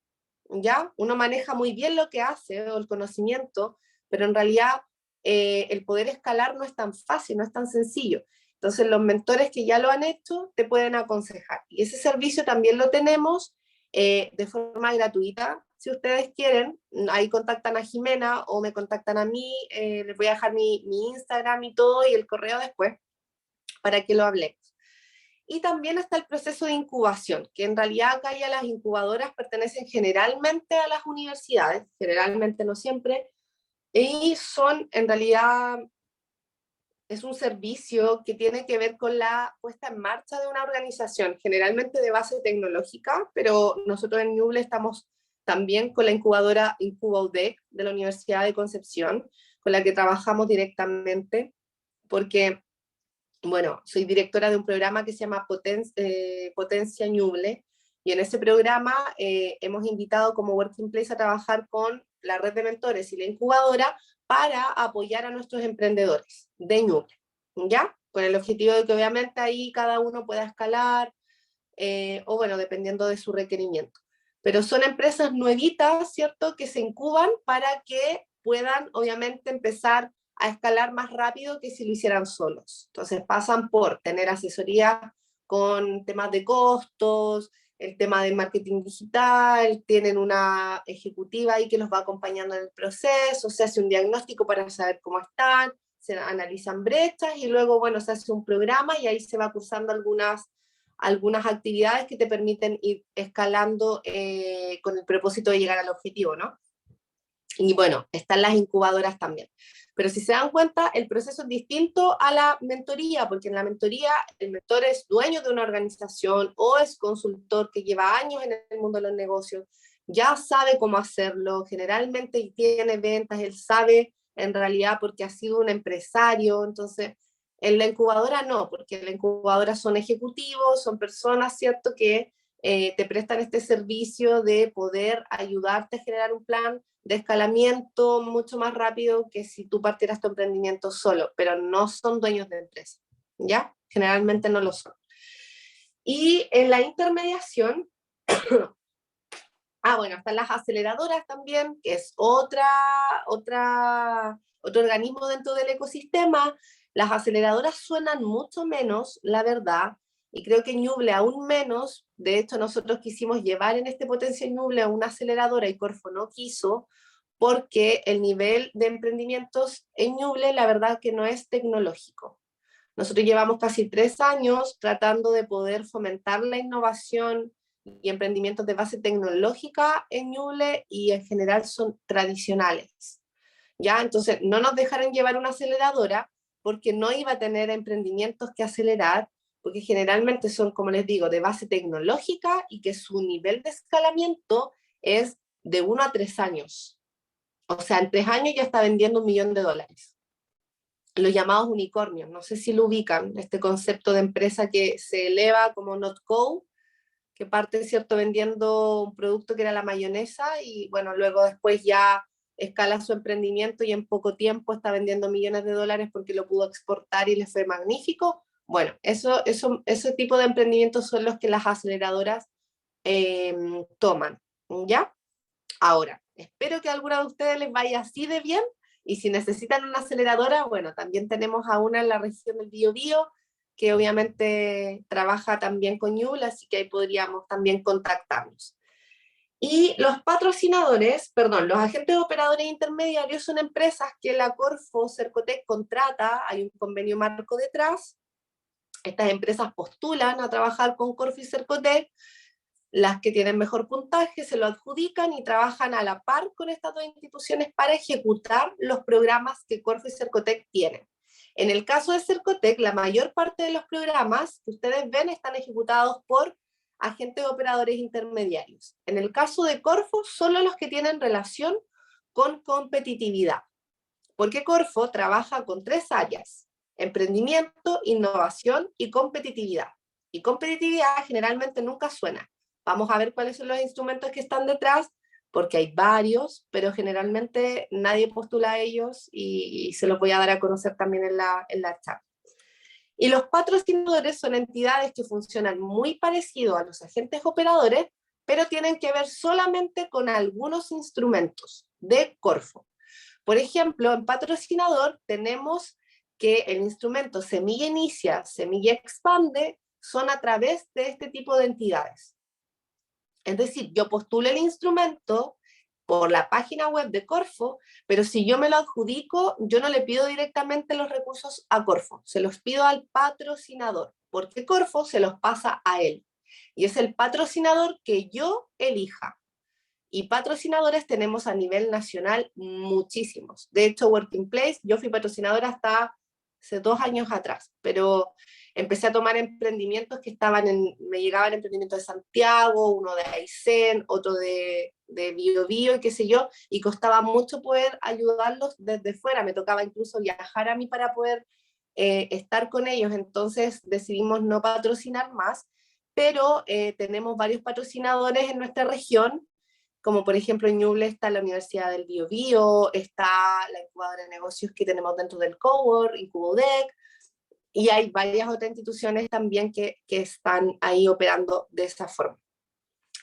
¿Ya? Uno maneja muy bien lo que hace o el conocimiento, pero en realidad el poder escalar no es tan fácil, no es tan sencillo. Entonces los mentores que ya lo han hecho te pueden aconsejar. Y ese servicio también lo tenemos de forma gratuita. Si ustedes quieren, ahí contactan a Jimena o me contactan a mí, les voy a dejar mi Instagram y todo y el correo después para que lo hablemos. Y también está el proceso de incubación, que en realidad acá ya las incubadoras pertenecen generalmente a las universidades, generalmente no siempre, y son en realidad, es un servicio que tiene que ver con la puesta en marcha de una organización, generalmente de base tecnológica, pero nosotros en Ñuble estamos también con la incubadora IncubaUDEC de la Universidad de Concepción, con la que trabajamos directamente, porque bueno, soy directora de un programa que se llama Potencia Ñuble, y en ese programa hemos invitado como Working Place a trabajar con la red de mentores y la incubadora para apoyar a nuestros emprendedores de Ñuble, ¿ya? Con el objetivo de que obviamente ahí cada uno pueda escalar, o bueno, dependiendo de su requerimiento. Pero son empresas nuevitas, ¿cierto?, que se incuban para que puedan obviamente empezar a escalar más rápido que si lo hicieran solos. Entonces pasan por tener asesoría con temas de costos, el tema de marketing digital, tienen una ejecutiva ahí que los va acompañando en el proceso, se hace un diagnóstico para saber cómo están, se analizan brechas y luego, bueno, se hace un programa y ahí se va cursando algunas actividades que te permiten ir escalando con el propósito de llegar al objetivo, ¿no? Y bueno, están las incubadoras también. Pero si se dan cuenta, el proceso es distinto a la mentoría, porque en la mentoría el mentor es dueño de una organización o es consultor que lleva años en el mundo de los negocios, ya sabe cómo hacerlo, generalmente tiene ventas, él sabe en realidad porque ha sido un empresario. Entonces en la incubadora no, porque en la incubadora son ejecutivos, son personas, ¿cierto?, que te prestan este servicio de poder ayudarte a generar un plan de escalamiento mucho más rápido que si tú partieras tu emprendimiento solo, pero no son dueños de empresa, ¿ya? Generalmente no lo son. Y en la intermediación, bueno, están las aceleradoras también, que es otro organismo dentro del ecosistema. Las aceleradoras suenan mucho menos, la verdad, y creo que Ñuble aún menos. De hecho, nosotros quisimos llevar en este Potencia Ñuble a una aceleradora y Corfo no quiso, porque el nivel de emprendimientos en Ñuble, la verdad que no es tecnológico. Nosotros llevamos casi 3 años tratando de poder fomentar la innovación y emprendimientos de base tecnológica en Ñuble, y en general son tradicionales. ¿Ya? Entonces no nos dejaron llevar una aceleradora porque no iba a tener emprendimientos que acelerar, porque generalmente son, como les digo, de base tecnológica y que su nivel de escalamiento es de 1 a 3 años. O sea, en 3 años ya está vendiendo $1 millón. Los llamados unicornios, no sé si lo ubican, este concepto de empresa que se eleva como NotCo, que parte, ¿cierto?, vendiendo un producto que era la mayonesa, y bueno, luego después ya escala su emprendimiento y en poco tiempo está vendiendo $millones porque lo pudo exportar y le fue magnífico. Bueno, ese tipo de emprendimientos son los que las aceleradoras toman, ¿ya? Ahora, espero que a alguna de ustedes les vaya así de bien, y si necesitan una aceleradora, bueno, también tenemos a una en la región del Biobío, que obviamente trabaja también con Ñuble, así que ahí podríamos también contactarnos. Y los patrocinadores, perdón, los agentes operadores intermediarios son empresas que la Corfo Cercotec contrata, hay un convenio marco detrás, estas empresas postulan a trabajar con Corfo y Cercotec, las que tienen mejor puntaje se lo adjudican y trabajan a la par con estas dos instituciones para ejecutar los programas que Corfo y Cercotec tienen. En el caso de Cercotec, la mayor parte de los programas que ustedes ven están ejecutados por agentes operadores intermediarios. En el caso de Corfo, solo los que tienen relación con competitividad, porque Corfo trabaja con 3 áreas: emprendimiento, innovación y competitividad. Y competitividad generalmente nunca suena. Vamos a ver cuáles son los instrumentos que están detrás, porque hay varios, pero generalmente nadie postula a ellos, y se los voy a dar a conocer también en la charla. Y los patrocinadores son entidades que funcionan muy parecido a los agentes operadores, pero tienen que ver solamente con algunos instrumentos de Corfo. Por ejemplo, en patrocinador tenemos que el instrumento Semilla Inicia, Semilla Expande, son a través de este tipo de entidades. Es decir, yo postulo el instrumento por la página web de Corfo, pero si yo me lo adjudico, yo no le pido directamente los recursos a Corfo, se los pido al patrocinador, porque Corfo se los pasa a él. Y es el patrocinador que yo elija. Y patrocinadores tenemos a nivel nacional muchísimos. De hecho, Working Place, yo fui patrocinadora hasta hace 2 años atrás, pero empecé a tomar emprendimientos que me llegaban emprendimientos de Santiago, uno de Aysén, otro de Biobío y qué sé yo, y costaba mucho poder ayudarlos desde fuera, me tocaba incluso viajar a mí para poder estar con ellos. Entonces decidimos no patrocinar más, pero tenemos varios patrocinadores en nuestra región, como por ejemplo en Ñuble está la Universidad del Biobío, está la incubadora de negocios que tenemos dentro del Cowork, Incubodec, y hay varias otras instituciones también que están ahí operando de esa forma.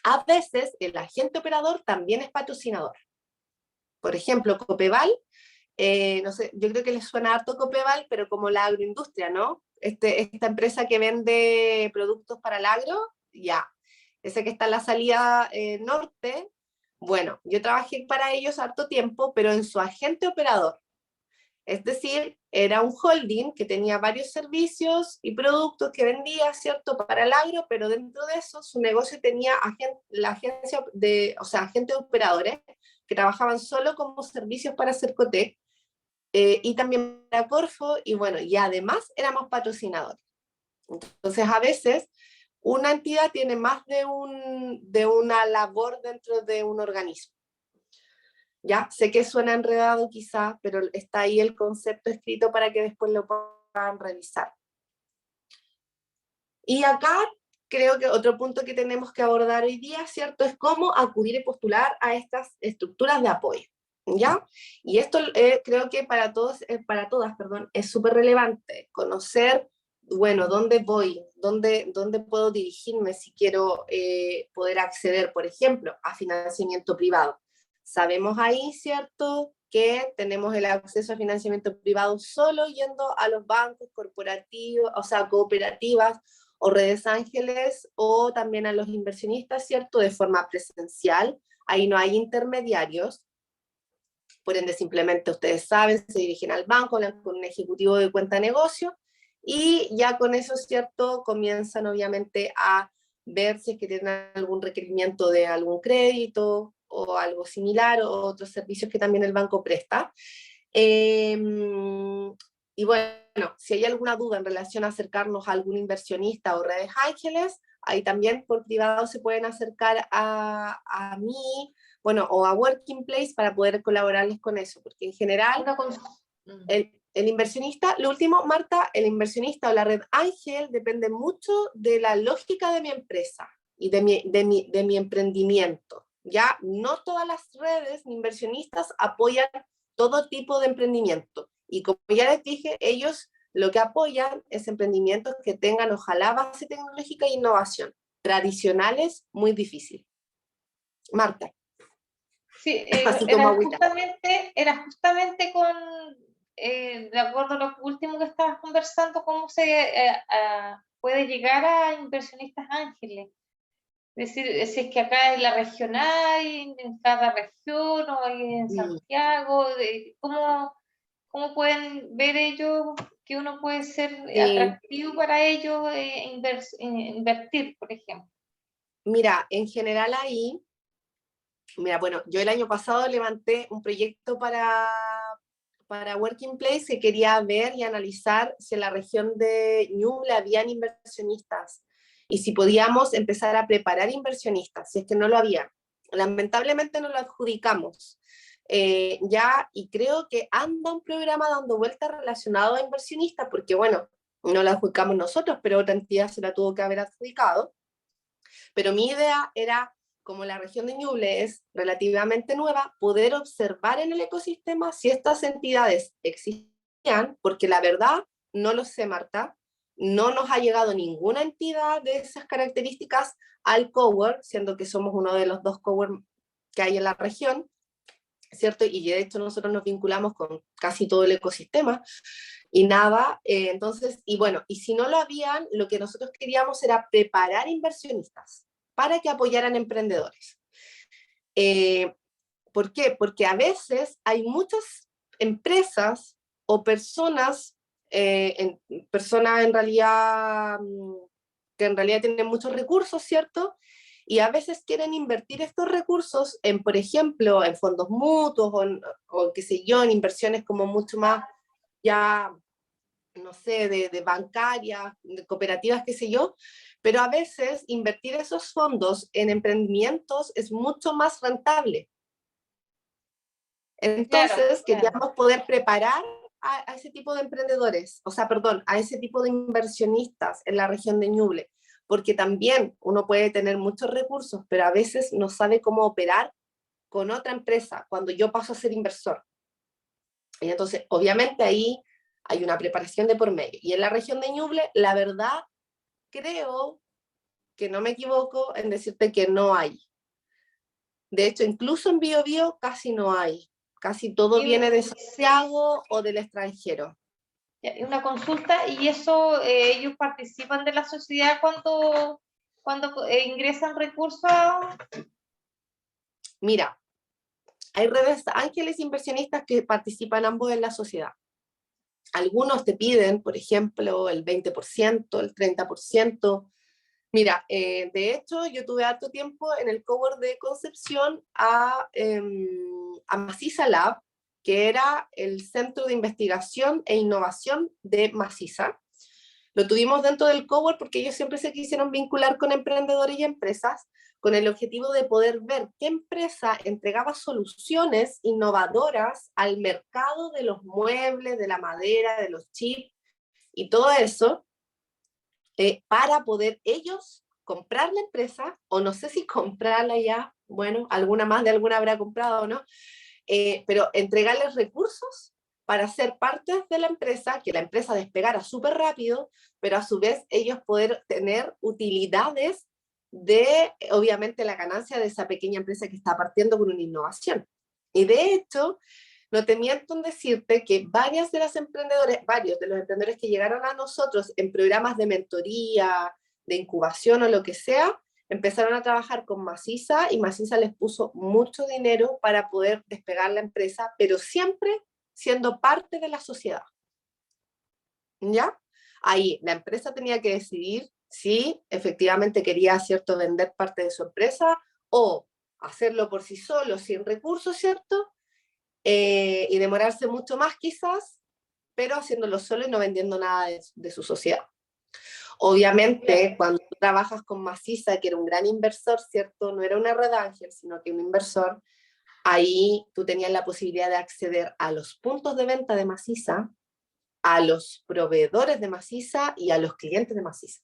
A veces el agente operador también es patrocinador. Por ejemplo, Copeval, no sé, yo creo que les suena harto Copeval, pero como la agroindustria, ¿no? Esta empresa que vende productos para el agro, ya. Ese que está en la salida norte. Bueno, yo trabajé para ellos harto tiempo, pero en su agente operador. Es decir, era un holding que tenía varios servicios y productos que vendía, ¿cierto?, para el agro, pero dentro de eso su negocio tenía agentes operadores que trabajaban solo como servicios para Cercotec, y también para Corfo, y bueno, y además éramos patrocinadores. Entonces, a veces, una entidad tiene más de una labor dentro de un organismo. Ya, sé que suena enredado quizás, pero está ahí el concepto escrito para que después lo puedan revisar. Y acá creo que otro punto que tenemos que abordar hoy día, ¿cierto?, es cómo acudir y postular a estas estructuras de apoyo, ¿ya? Y esto creo que para todos, para todas, perdón, es súper relevante, conocer, bueno, dónde voy, dónde puedo dirigirme si quiero poder acceder, por ejemplo, a financiamiento privado. Sabemos ahí, ¿cierto?, que tenemos el acceso a financiamiento privado solo yendo a los bancos corporativos, o sea, cooperativas, o redes ángeles, o también a los inversionistas, ¿cierto?, de forma presencial. Ahí no hay intermediarios, por ende simplemente ustedes saben, se dirigen al banco con un ejecutivo de cuenta de negocio, y ya con eso, ¿cierto?, comienzan obviamente a ver si es que tienen algún requerimiento de algún crédito, o algo similar, o otros servicios que también el banco presta. Y bueno, si hay alguna duda en relación a acercarnos a algún inversionista o redes ángeles, ahí también por privado se pueden acercar a mí, bueno, o a Working Place para poder colaborarles con eso, porque en general el inversionista, lo último, Marta, el inversionista o la red ángel depende mucho de la lógica de mi empresa y de mi emprendimiento. Ya no todas las redes ni inversionistas apoyan todo tipo de emprendimiento. Y como ya les dije, ellos lo que apoyan es emprendimientos que tengan, ojalá, base tecnológica e innovación. Tradicionales, muy difícil. Marta. Sí, Así como agüita. era justamente con, de acuerdo a lo último que estabas conversando, cómo se puede llegar a inversionistas ángeles. Es decir, si es que acá en la región hay, en cada región, o hay en Santiago, ¿cómo pueden ver ellos que uno puede ser atractivo para ellos invertir, por ejemplo? Mira, en general ahí, mira, bueno, yo el año pasado levanté un proyecto para Working Place que quería ver y analizar si en la región de Ñuble habían inversionistas y si podíamos empezar a preparar inversionistas, si es que no lo había. Lamentablemente no lo adjudicamos. Ya, y creo que anda un programa dando vueltas relacionado a inversionistas, porque bueno, no lo adjudicamos nosotros, pero otra entidad se la tuvo que haber adjudicado. Pero mi idea era, como la región de Ñuble es relativamente nueva, poder observar en el ecosistema si estas entidades existían, porque la verdad, no lo sé, Marta, no nos ha llegado ninguna entidad de esas características al cowork, siendo que somos uno de los 2 cowork que hay en la región, ¿cierto? Y de hecho nosotros nos vinculamos con casi todo el ecosistema, y nada, entonces, y bueno, y si no lo habían, lo que nosotros queríamos era preparar inversionistas para que apoyaran emprendedores. ¿Por qué? Porque a veces hay muchas empresas o personas, personas en realidad, que en realidad tienen muchos recursos, ¿cierto? Y a veces quieren invertir estos recursos en, por ejemplo, en fondos mutuos o qué sé yo, en inversiones como mucho más ya, no sé, de bancarias, de cooperativas, qué sé yo, pero a veces invertir esos fondos en emprendimientos es mucho más rentable. Entonces, queríamos poder preparar a ese tipo de emprendedores, o sea, perdón, a ese tipo de inversionistas en la región de Ñuble, porque también uno puede tener muchos recursos, pero a veces no sabe cómo operar con otra empresa cuando yo paso a ser inversor. Y entonces, obviamente ahí hay una preparación de por medio. Y en la región de Ñuble, la verdad, creo que no me equivoco en decirte que no hay. De hecho, incluso en Biobío casi no hay. Casi todo viene de Santiago o del extranjero. Una consulta, ¿y eso ellos participan de la sociedad cuando ingresan recursos? Mira, hay redes ángeles inversionistas que participan ambos en la sociedad. Algunos te piden, por ejemplo, el 20%, el 30%, Mira, de hecho, yo tuve harto tiempo en el cowork de Concepción a Maciza Lab, que era el centro de investigación e innovación de Maciza. Lo tuvimos dentro del cowork porque ellos siempre se quisieron vincular con emprendedores y empresas con el objetivo de poder ver qué empresa entregaba soluciones innovadoras al mercado de los muebles, de la madera, de los chips y todo eso, para poder ellos comprar la empresa, o no sé si comprarla ya, bueno, alguna más de alguna habrá comprado, ¿no? Pero entregarles recursos para ser parte de la empresa, que la empresa despegara súper rápido, pero a su vez ellos poder tener utilidades de, obviamente, la ganancia de esa pequeña empresa que está partiendo con una innovación. Y de hecho, no te miento en decirte que varios de los emprendedores que llegaron a nosotros en programas de mentoría, de incubación o lo que sea, empezaron a trabajar con Maciza y Maciza les puso mucho dinero para poder despegar la empresa, pero siempre siendo parte de la sociedad. ¿Ya? Ahí la empresa tenía que decidir si efectivamente quería, ¿cierto?, vender parte de su empresa o hacerlo por sí solo, sin recursos, ¿cierto? Y demorarse mucho más quizás, pero haciéndolo solo y no vendiendo nada de su sociedad. Obviamente, cuando tú trabajas con Maciza, que era un gran inversor, ¿cierto? No era una Red Ángel, sino que un inversor, ahí tú tenías la posibilidad de acceder a los puntos de venta de Maciza, a los proveedores de Maciza y a los clientes de Maciza.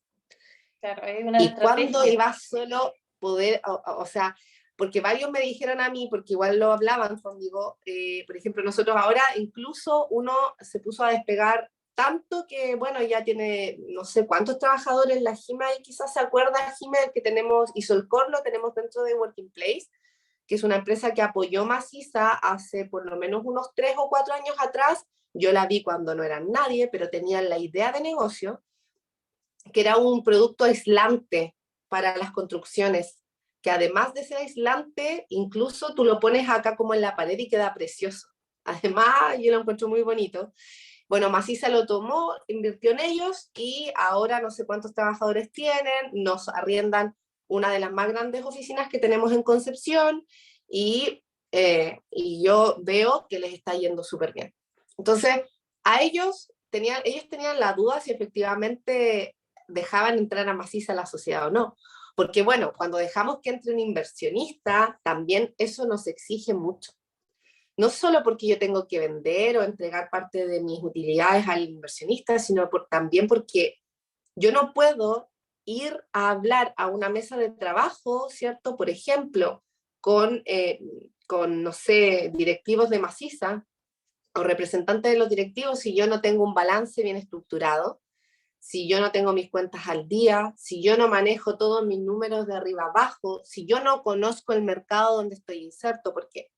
Claro, hay una Y cuando estrategia. ibas solo poder, o sea, porque varios me dijeron a mí, porque igual lo hablaban conmigo, por ejemplo, nosotros ahora incluso uno se puso a despegar tanto que, bueno, ya tiene no sé cuántos trabajadores la Gima, y quizás se acuerda, Gima, que tenemos, y Solcor lo tenemos dentro de Working Place, que es una empresa que apoyó Maciza hace por lo menos unos 3 o 4 años atrás. Yo la vi cuando no eran nadie, pero tenían la idea de negocio, que era un producto aislante para las construcciones, que además de ser aislante, incluso tú lo pones acá como en la pared y queda precioso. Además, yo lo encuentro muy bonito. Bueno, Maciza lo tomó, invirtió en ellos y ahora no sé cuántos trabajadores tienen, nos arriendan una de las más grandes oficinas que tenemos en Concepción y yo veo que les está yendo súper bien. Entonces, ellos tenían la duda si efectivamente dejaban entrar a Maciza a la sociedad o no. Porque bueno, cuando dejamos que entre un inversionista, también eso nos exige mucho. No solo porque yo tengo que vender o entregar parte de mis utilidades al inversionista, sino también porque yo no puedo ir a hablar a una mesa de trabajo, ¿cierto? Por ejemplo, con no sé, directivos de Maciza o representantes de los directivos si yo no tengo un balance bien estructurado, si yo no tengo mis cuentas al día, si yo no manejo todos mis números de arriba abajo, si yo no conozco el mercado donde estoy inserto, porque,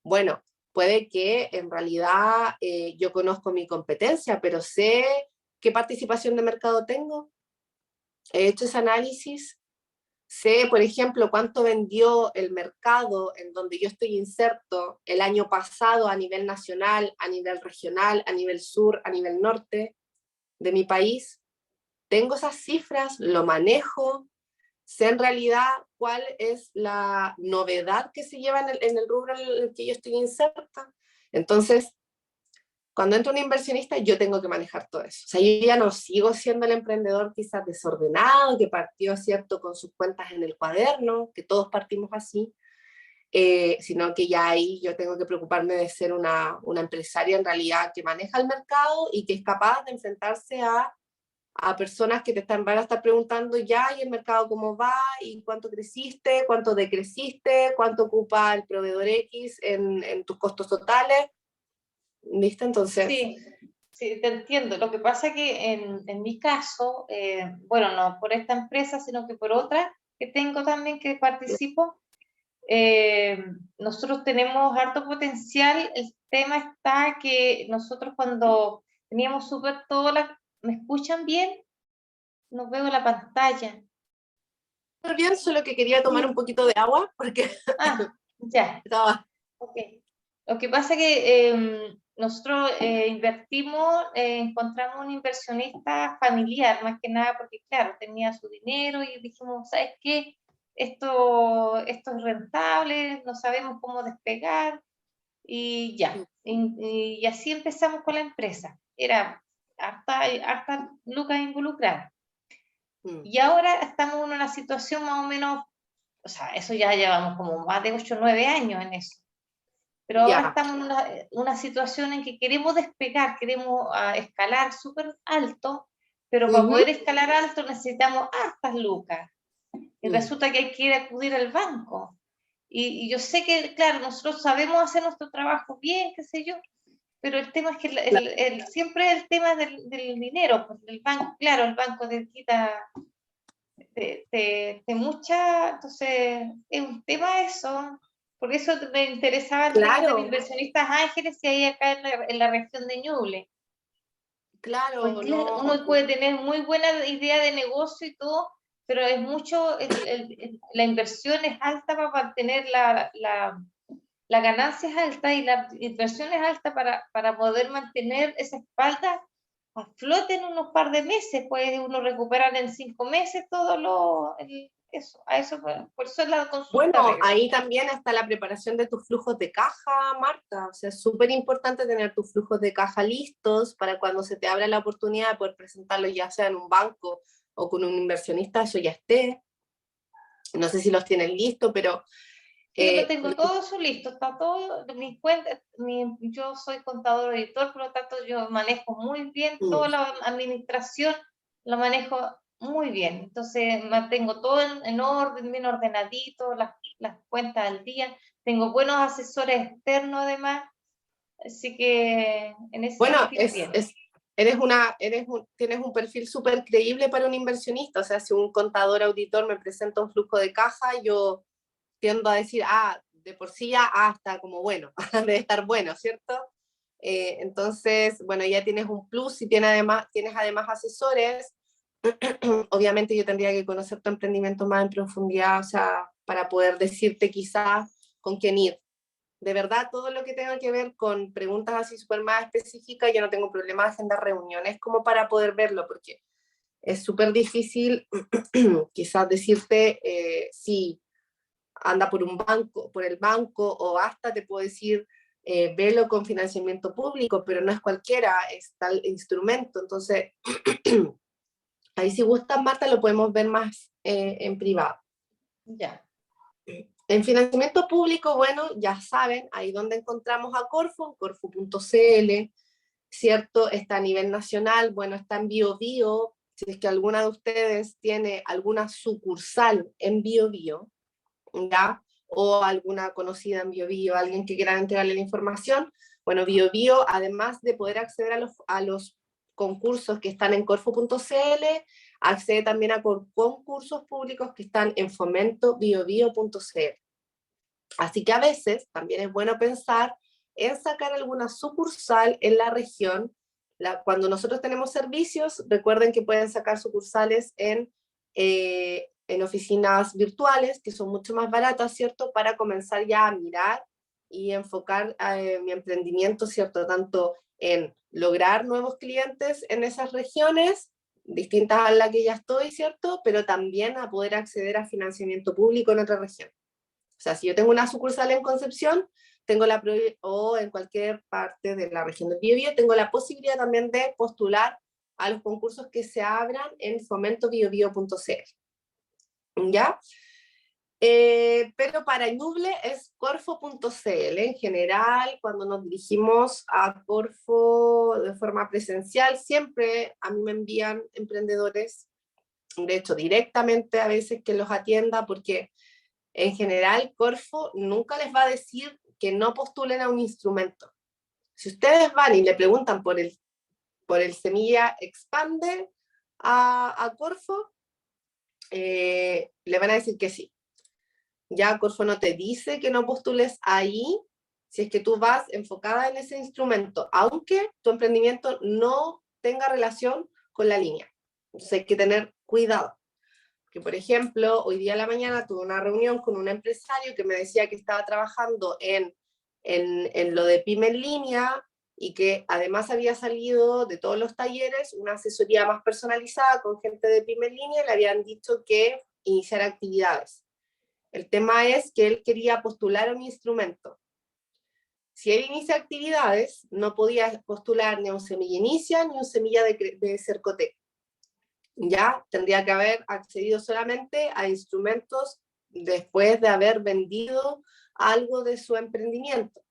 bueno, puede que en realidad yo conozco mi competencia, pero sé qué participación de mercado tengo. He hecho ese análisis. Sé, por ejemplo, cuánto vendió el mercado en donde yo estoy inserto el año pasado a nivel nacional, a nivel regional, a nivel sur, a nivel norte de mi país. Tengo esas cifras, lo manejo, sé en realidad cuál es la novedad que se lleva en el rubro en el que yo estoy inserta. Entonces, cuando entra un inversionista, yo tengo que manejar todo eso. O sea, yo ya no sigo siendo el emprendedor quizás desordenado, que partió, ¿cierto?, con sus cuentas en el cuaderno, que todos partimos así, sino que ya ahí yo tengo que preocuparme de ser una empresaria en realidad que maneja el mercado y que es capaz de enfrentarse a personas que van a estar preguntando ya, ¿y el mercado cómo va? ¿Y cuánto creciste? ¿Cuánto decreciste? ¿Cuánto ocupa el proveedor X en tus costos totales? ¿Viste? Entonces... Sí, sí, te entiendo. Lo que pasa es que en mi caso, bueno, no por esta empresa, sino que por otra que tengo también que participo, nosotros tenemos harto potencial. El tema está que nosotros cuando teníamos súper todo ¿me escuchan bien? No veo la pantalla. Súper bien, solo que quería tomar un poquito de agua porque Ah, ya. estaba... Ok. Lo que pasa es que nosotros invertimos, encontramos un inversionista familiar, más que nada porque, claro, tenía su dinero y dijimos, ¿sabes qué? Esto es rentable, no sabemos cómo despegar y ya. Y así empezamos con la empresa. Era harta lucas involucradas. Y ahora estamos en una situación más o menos, o sea, eso ya llevamos como más de 8 o 9 años en eso. Pero ahora estamos en una situación en que queremos despegar, queremos escalar súper alto, pero para poder escalar alto necesitamos hartas lucas. Y resulta que hay que ir a acudir al banco. Y yo sé que, claro, nosotros sabemos hacer nuestro trabajo bien, qué sé yo, pero el tema es que siempre el tema del dinero, pues el banco, claro, el banco te quita mucha, entonces es un tema eso. Por eso me interesaba el tema de inversionistas ángeles y ahí acá en la región de Ñuble. Claro, Porque no. uno puede tener muy buena idea de negocio y todo, pero es mucho, la inversión es alta para mantener la ganancia es alta y la inversión es alta para poder mantener esa espalda a flote en unos par de meses. Puede uno recuperar en 5 meses todo eso. Por eso es la consulta. Bueno, ahí también está la preparación de tus flujos de caja, Marta. O sea, es súper importante tener tus flujos de caja listos para cuando se te abra la oportunidad de poder presentarlos, ya sea en un banco o con un inversionista, eso ya esté. No sé si los tienen listos, pero... Sí, lo tengo todo eso listo, está todo, mis cuentas, yo soy contador editor, por lo tanto yo manejo muy bien toda la administración, lo manejo muy bien, entonces mantengo todo en orden, bien ordenadito, las cuentas al día, tengo buenos asesores externos además, así que en ese bueno, sentido bien. Tienes un perfil súper creíble para un inversionista, o sea, si un contador auditor me presenta un flujo de caja, yo tiendo a decir, de por sí ya, está como bueno, debe estar bueno, ¿cierto? Entonces, bueno, ya tienes un plus y tienes además asesores. Obviamente yo tendría que conocer tu emprendimiento más en profundidad, o sea, para poder decirte quizás con quién ir. De verdad, todo lo que tenga que ver con preguntas así súper más específicas, yo no tengo problema de agendar reuniones como para poder verlo, porque es súper difícil quizás decirte si anda por el banco, o hasta te puedo decir, velo con financiamiento público, pero no es cualquiera, es tal instrumento. Entonces, ahí si gustas, Marta, lo podemos ver más en privado. Ya. En financiamiento público, bueno, ya saben, ahí donde encontramos a Corfo, corfo.cl, ¿cierto? Está a nivel nacional, bueno, está en BioBio. Si es que alguna de ustedes tiene alguna sucursal en BioBio, ¿ya? O alguna conocida en BioBio, alguien que quiera entregarle la información, bueno, BioBio, además de poder acceder a los concursos que están en corfo.cl, accede también a concursos públicos que están en fomentobiobio.cl. Así que a veces también es bueno pensar en sacar alguna sucursal en la región. Cuando nosotros tenemos servicios, recuerden que pueden sacar sucursales en oficinas virtuales, que son mucho más baratas, ¿cierto? Para comenzar ya a mirar y enfocar mi emprendimiento, ¿cierto? Tanto en lograr nuevos clientes en esas regiones, distintas a la que ya estoy, ¿cierto? Pero también a poder acceder a financiamiento público en otra región. O sea, si yo tengo una sucursal en Concepción, o en cualquier parte de la región del Biobío, tengo la posibilidad también de postular a los concursos que se abran en fomentobiobio.cl. ¿Ya? Pero para Ñuble es corfo.cl. En general, cuando nos dirigimos a Corfo de forma presencial, siempre a mí me envían emprendedores, de hecho directamente a veces que los atienda, porque en general Corfo nunca les va a decir que no postulen a un instrumento. Si ustedes van y le preguntan por el Semilla Expande a Corfo, le van a decir que sí. Ya Corfo no te dice que no postules ahí si es que tú vas enfocada en ese instrumento, aunque tu emprendimiento no tenga relación con la línea. Entonces hay que tener cuidado. Que, por ejemplo, hoy día a la mañana tuve una reunión con un empresario que me decía que estaba trabajando en lo de pyme en línea y que además había salido de todos los talleres una asesoría más personalizada con gente de primer línea y le habían dicho que iniciara actividades. El tema es que él quería postular un instrumento. Si él inicia actividades, no podía postular ni a un Semilla Inicia ni a un Semilla de Cercotec. Ya tendría que haber accedido solamente a instrumentos después de haber vendido algo de su emprendimiento.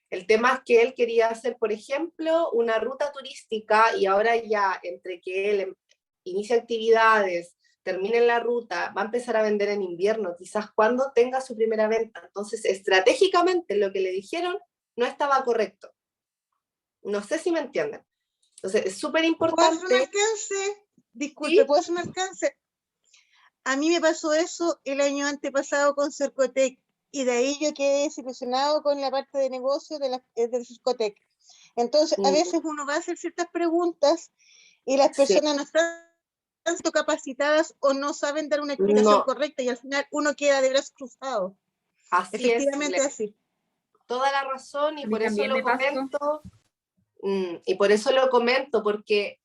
El tema es que él quería hacer, por ejemplo, una ruta turística y ahora ya entre que él inicia actividades, termine la ruta, va a empezar a vender en invierno, quizás cuando tenga su primera venta. Entonces, estratégicamente lo que le dijeron no estaba correcto. No sé si me entienden. Entonces, es súper ¿Puedo hacer un importante. alcance? Disculpe, ¿Sí? ¿puedo hacer un alcance? A mí me pasó eso el año antepasado con Cercotec y de ahí yo quedé desilusionado con la parte de negocio de Cercotec. Entonces, a veces uno va a hacer ciertas preguntas y las Sí. personas no están capacitadas o no saben dar una explicación No. correcta y al final uno queda de brazos cruzados. Así Efectivamente es, así. toda la razón y A mí por eso también lo me pasó. comento. Y por eso lo comento, porque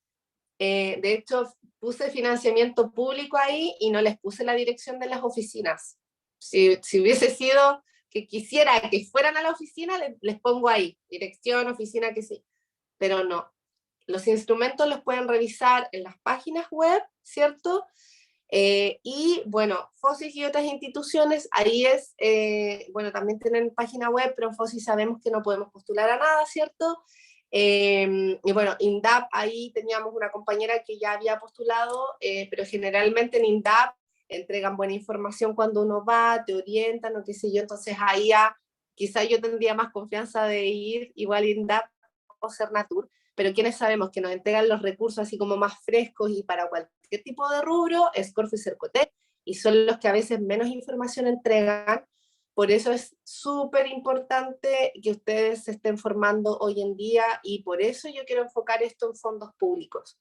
de hecho puse financiamiento público ahí y no les puse la dirección de las oficinas. Si hubiese sido que quisiera que fueran a la oficina, les pongo ahí, dirección, oficina, que sí, pero no. Los instrumentos los pueden revisar en las páginas web, ¿cierto? Y bueno, FOSIS y otras instituciones, ahí es, bueno, también tienen página web, pero en FOSIS sabemos que no podemos postular a nada, ¿cierto? Y bueno, INDAP, ahí teníamos una compañera que ya había postulado, pero generalmente en INDAP entregan buena información cuando uno va, te orientan o qué sé yo, entonces ahí ya quizá yo tendría más confianza de ir igual INDAP o Cernatur, pero quienes sabemos que nos entregan los recursos así como más frescos y para cualquier tipo de rubro es Corfo y Cercotec, y son los que a veces menos información entregan. Por eso es súper importante que ustedes se estén formando hoy en día y por eso yo quiero enfocar esto en fondos públicos.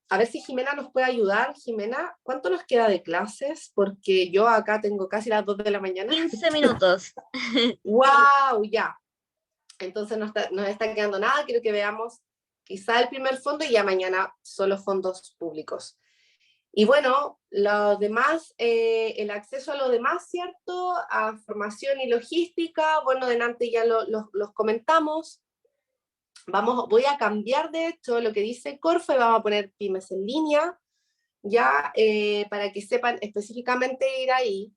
A ver si Jimena nos puede ayudar. Jimena, ¿cuánto nos queda de clases? Porque yo acá tengo casi las 2 de la mañana. 15 minutos. ¡Wow! Ya. Entonces no está quedando nada. Quiero que veamos quizá el primer fondo y ya mañana solo fondos públicos. Y bueno, lo demás, el acceso a lo demás, ¿cierto? A formación y logística, bueno, delante ya los comentamos. Voy a cambiar de hecho lo que dice Corfo y vamos a poner pymes en línea, ya para que sepan específicamente ir ahí.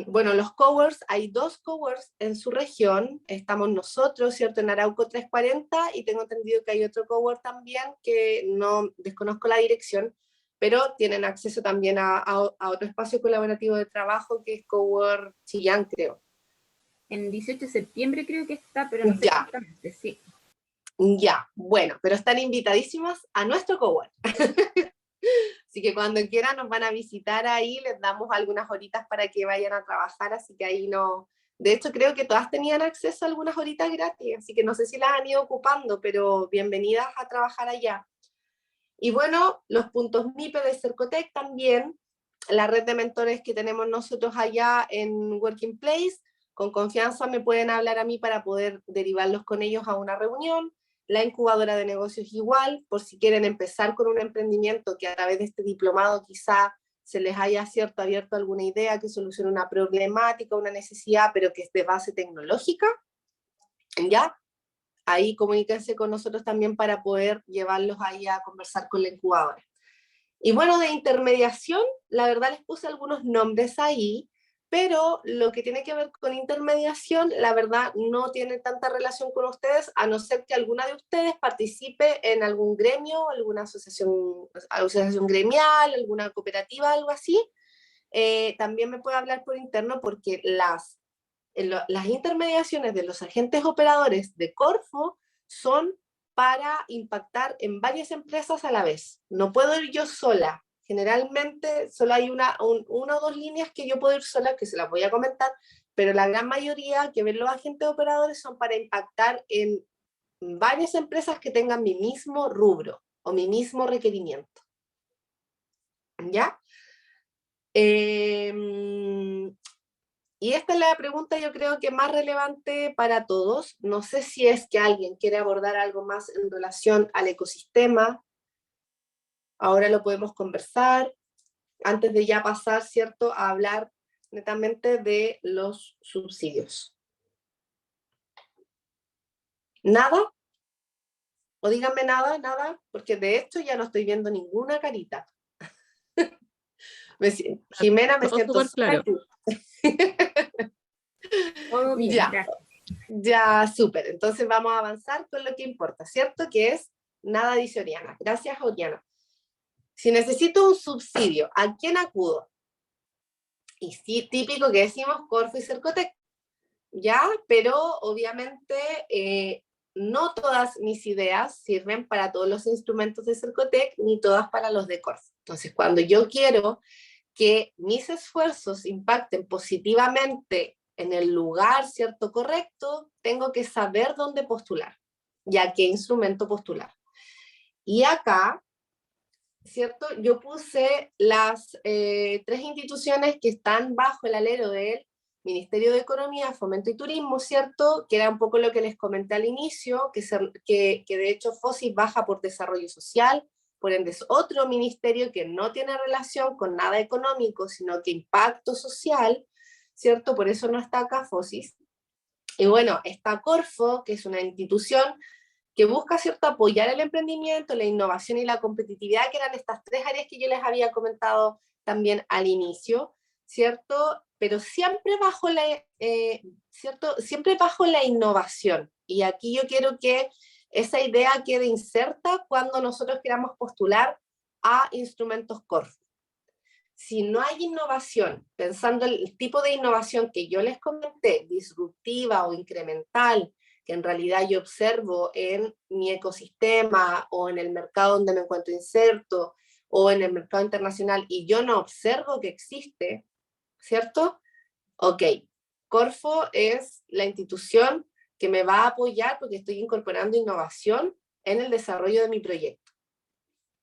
Bueno, los coworks, hay 2 coworks en su región, estamos nosotros, ¿cierto? En Arauco 340 y tengo entendido que hay otro cowork también que no desconozco la dirección, pero tienen acceso también a otro espacio colaborativo de trabajo que es Cowork Chillán, creo. En 18 de septiembre creo que está, pero no sé Ya. exactamente, sí. Ya, bueno, pero están invitadísimas a nuestro cowork. Así que cuando quieran nos van a visitar ahí, les damos algunas horitas para que vayan a trabajar, así que ahí no... De hecho, creo que todas tenían acceso a algunas horitas gratis, así que no sé si las han ido ocupando, pero bienvenidas a trabajar allá. Y bueno, los puntos MIPE de Cercotec también, la red de mentores que tenemos nosotros allá en Working Place, con confianza me pueden hablar a mí para poder derivarlos con ellos a una reunión. La incubadora de negocios igual, por si quieren empezar con un emprendimiento que a través de este diplomado quizá se les haya abierto alguna idea que solucione una problemática, una necesidad, pero que es de base tecnológica, ¿ya? Ahí comuníquense con nosotros también para poder llevarlos ahí a conversar con la incubadora. Y bueno, de intermediación, la verdad les puse algunos nombres ahí, pero lo que tiene que ver con intermediación, la verdad no tiene tanta relación con ustedes, a no ser que alguna de ustedes participe en algún gremio, alguna asociación gremial, alguna cooperativa, algo así. También me puede hablar por interno porque las intermediaciones de los agentes operadores de Corfo son para impactar en varias empresas a la vez. No puedo ir yo sola. Generalmente solo hay una o 2 líneas que yo puedo ir sola, que se las voy a comentar, pero la gran mayoría que ven los agentes operadores son para impactar en varias empresas que tengan mi mismo rubro o mi mismo requerimiento. ¿Ya? Y esta es la pregunta yo creo que más relevante para todos. No sé si es que alguien quiere abordar algo más en relación al ecosistema. Ahora lo podemos conversar, antes de ya pasar, ¿cierto?, a hablar netamente de los subsidios. ¿Nada? O díganme nada, porque de hecho ya no estoy viendo ninguna carita. Jimena, me Todo siento súper sola claro. aquí. Todo bien, Ya, gracias. ya, súper. Entonces vamos a avanzar con lo que importa, ¿cierto? Que es nada dice Oriana. Gracias, Oriana. Si necesito un subsidio, ¿a quién acudo? Y sí, típico que decimos Corfo y Cercotec, ¿ya? Pero obviamente no todas mis ideas sirven para todos los instrumentos de Cercotec, ni todas para los de Corfo. Entonces, cuando yo quiero que mis esfuerzos impacten positivamente en el lugar, ¿cierto?, correcto, tengo que saber dónde postular y a qué instrumento postular. Y acá, ¿cierto?, yo puse las 3 instituciones que están bajo el alero del Ministerio de Economía, Fomento y Turismo, ¿cierto?, que era un poco lo que les comenté al inicio, que de hecho FOSIS baja por desarrollo social, por ende es otro ministerio que no tiene relación con nada económico, sino que impacto social, ¿cierto? Por eso no está acá FOSIS. Y bueno, está Corfo, que es una institución que busca, ¿cierto?, apoyar el emprendimiento, la innovación y la competitividad, que eran estas 3 áreas que yo les había comentado también al inicio, ¿cierto? Pero siempre bajo ¿cierto? Siempre bajo la innovación. Y aquí yo quiero que esa idea quede inserta cuando nosotros queramos postular a instrumentos Corfo. Si no hay innovación, pensando el tipo de innovación que yo les comenté, disruptiva o incremental, que en realidad yo observo en mi ecosistema o en el mercado donde me encuentro inserto o en el mercado internacional y yo no observo que existe, ¿cierto? Ok, Corfo es la institución que me va a apoyar porque estoy incorporando innovación en el desarrollo de mi proyecto.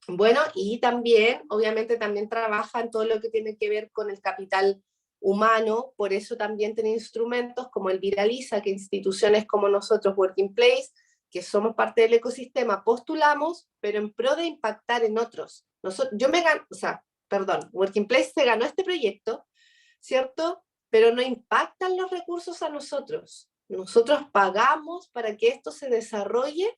Bueno, y también, obviamente, también trabaja en todo lo que tiene que ver con el capital humano, por eso también tiene instrumentos como el Viraliza, que instituciones como nosotros, Working Place, que somos parte del ecosistema, postulamos, pero en pro de impactar en otros. Working Place se ganó este proyecto, ¿cierto? Pero no impactan los recursos a nosotros. Nosotros pagamos para que esto se desarrolle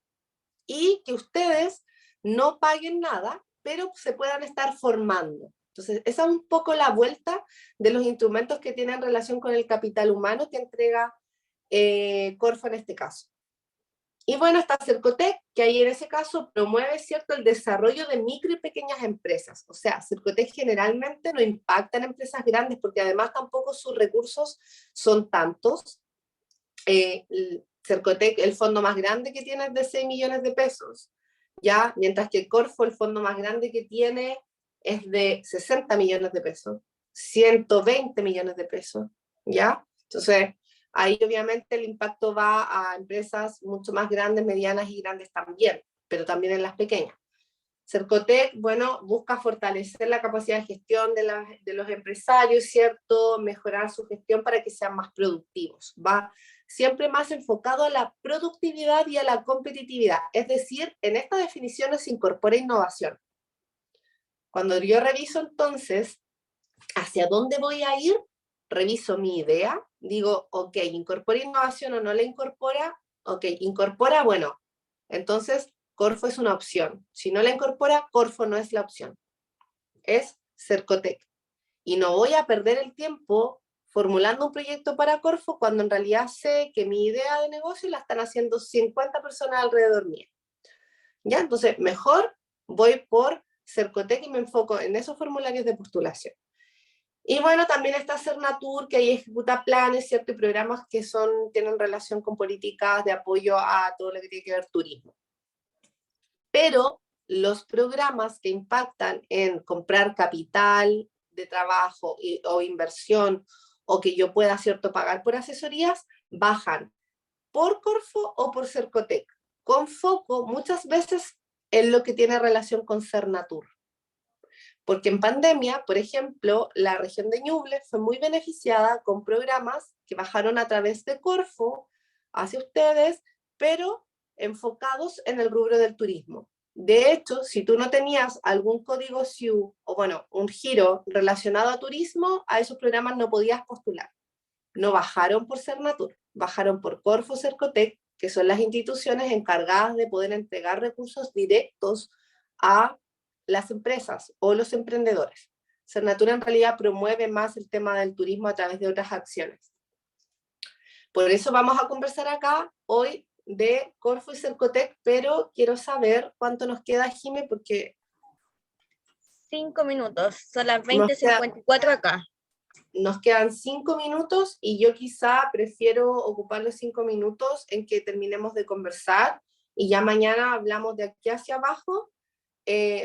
y que ustedes no paguen nada, pero se puedan estar formando. Entonces, esa es un poco la vuelta de los instrumentos que tienen relación con el capital humano que entrega Corfo en este caso. Y bueno, está Cercotec, que ahí en ese caso promueve, ¿cierto?, el desarrollo de micro y pequeñas empresas. O sea, Cercotec generalmente no impacta en empresas grandes porque además tampoco sus recursos son tantos. Cercotec, el fondo más grande que tiene es de 6 millones de pesos, ¿ya? Mientras que Corfo, el fondo más grande que tiene es de 60 millones de pesos, 120 millones de pesos, ¿ya? Entonces, ahí obviamente el impacto va a empresas mucho más grandes, medianas y grandes también, pero también en las pequeñas. Cercotec, bueno, busca fortalecer la capacidad de gestión de los empresarios, ¿cierto? Mejorar su gestión para que sean más productivos. Va siempre más enfocado a la productividad y a la competitividad. Es decir, en esta definición se incorpora innovación. Cuando yo reviso entonces hacia dónde voy a ir, reviso mi idea, digo, ok, ¿incorpora innovación o no la incorpora? Ok, incorpora, bueno, entonces Corfo es una opción. Si no la incorpora, Corfo no es la opción. Es Cercotec. Y no voy a perder el tiempo formulando un proyecto para Corfo cuando en realidad sé que mi idea de negocio la están haciendo 50 personas alrededor mío. ¿Ya? Entonces, mejor voy por Cercotec y me enfoco en esos formularios de postulación. Y bueno, también está Cernatur, que ahí ejecuta planes, ¿cierto? Y programas que tienen relación con políticas de apoyo a todo lo que tiene que ver turismo. Pero los programas que impactan en comprar capital de trabajo o inversión, o que yo pueda, ¿cierto?, pagar por asesorías, bajan por Corfo o por Cercotec, con foco muchas veces en lo que tiene relación con Cernatur. Porque en pandemia, por ejemplo, la región de Ñuble fue muy beneficiada con programas que bajaron a través de Corfo hacia ustedes, pero enfocados en el rubro del turismo. De hecho, si tú no tenías algún código SIU, o bueno, un giro relacionado a turismo, a esos programas no podías postular. No bajaron por Cernatur, bajaron por Corfo, Cercotec, que son las instituciones encargadas de poder entregar recursos directos a las empresas o los emprendedores. Cernatur en realidad promueve más el tema del turismo a través de otras acciones. Por eso vamos a conversar acá hoy de Corfo y Cercotec, pero quiero saber cuánto nos queda, Jime, porque 5 minutos, son las 20:54 acá. nos quedan 5 minutos y yo quizá prefiero ocupar los 5 minutos en que terminemos de conversar y ya mañana hablamos de aquí hacia abajo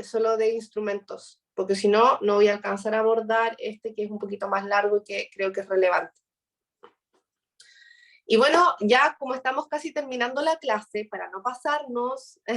solo de instrumentos, porque si no, no voy a alcanzar a abordar este que es un poquito más largo y que creo que es relevante. Y bueno, ya como estamos casi terminando la clase, para no pasarnos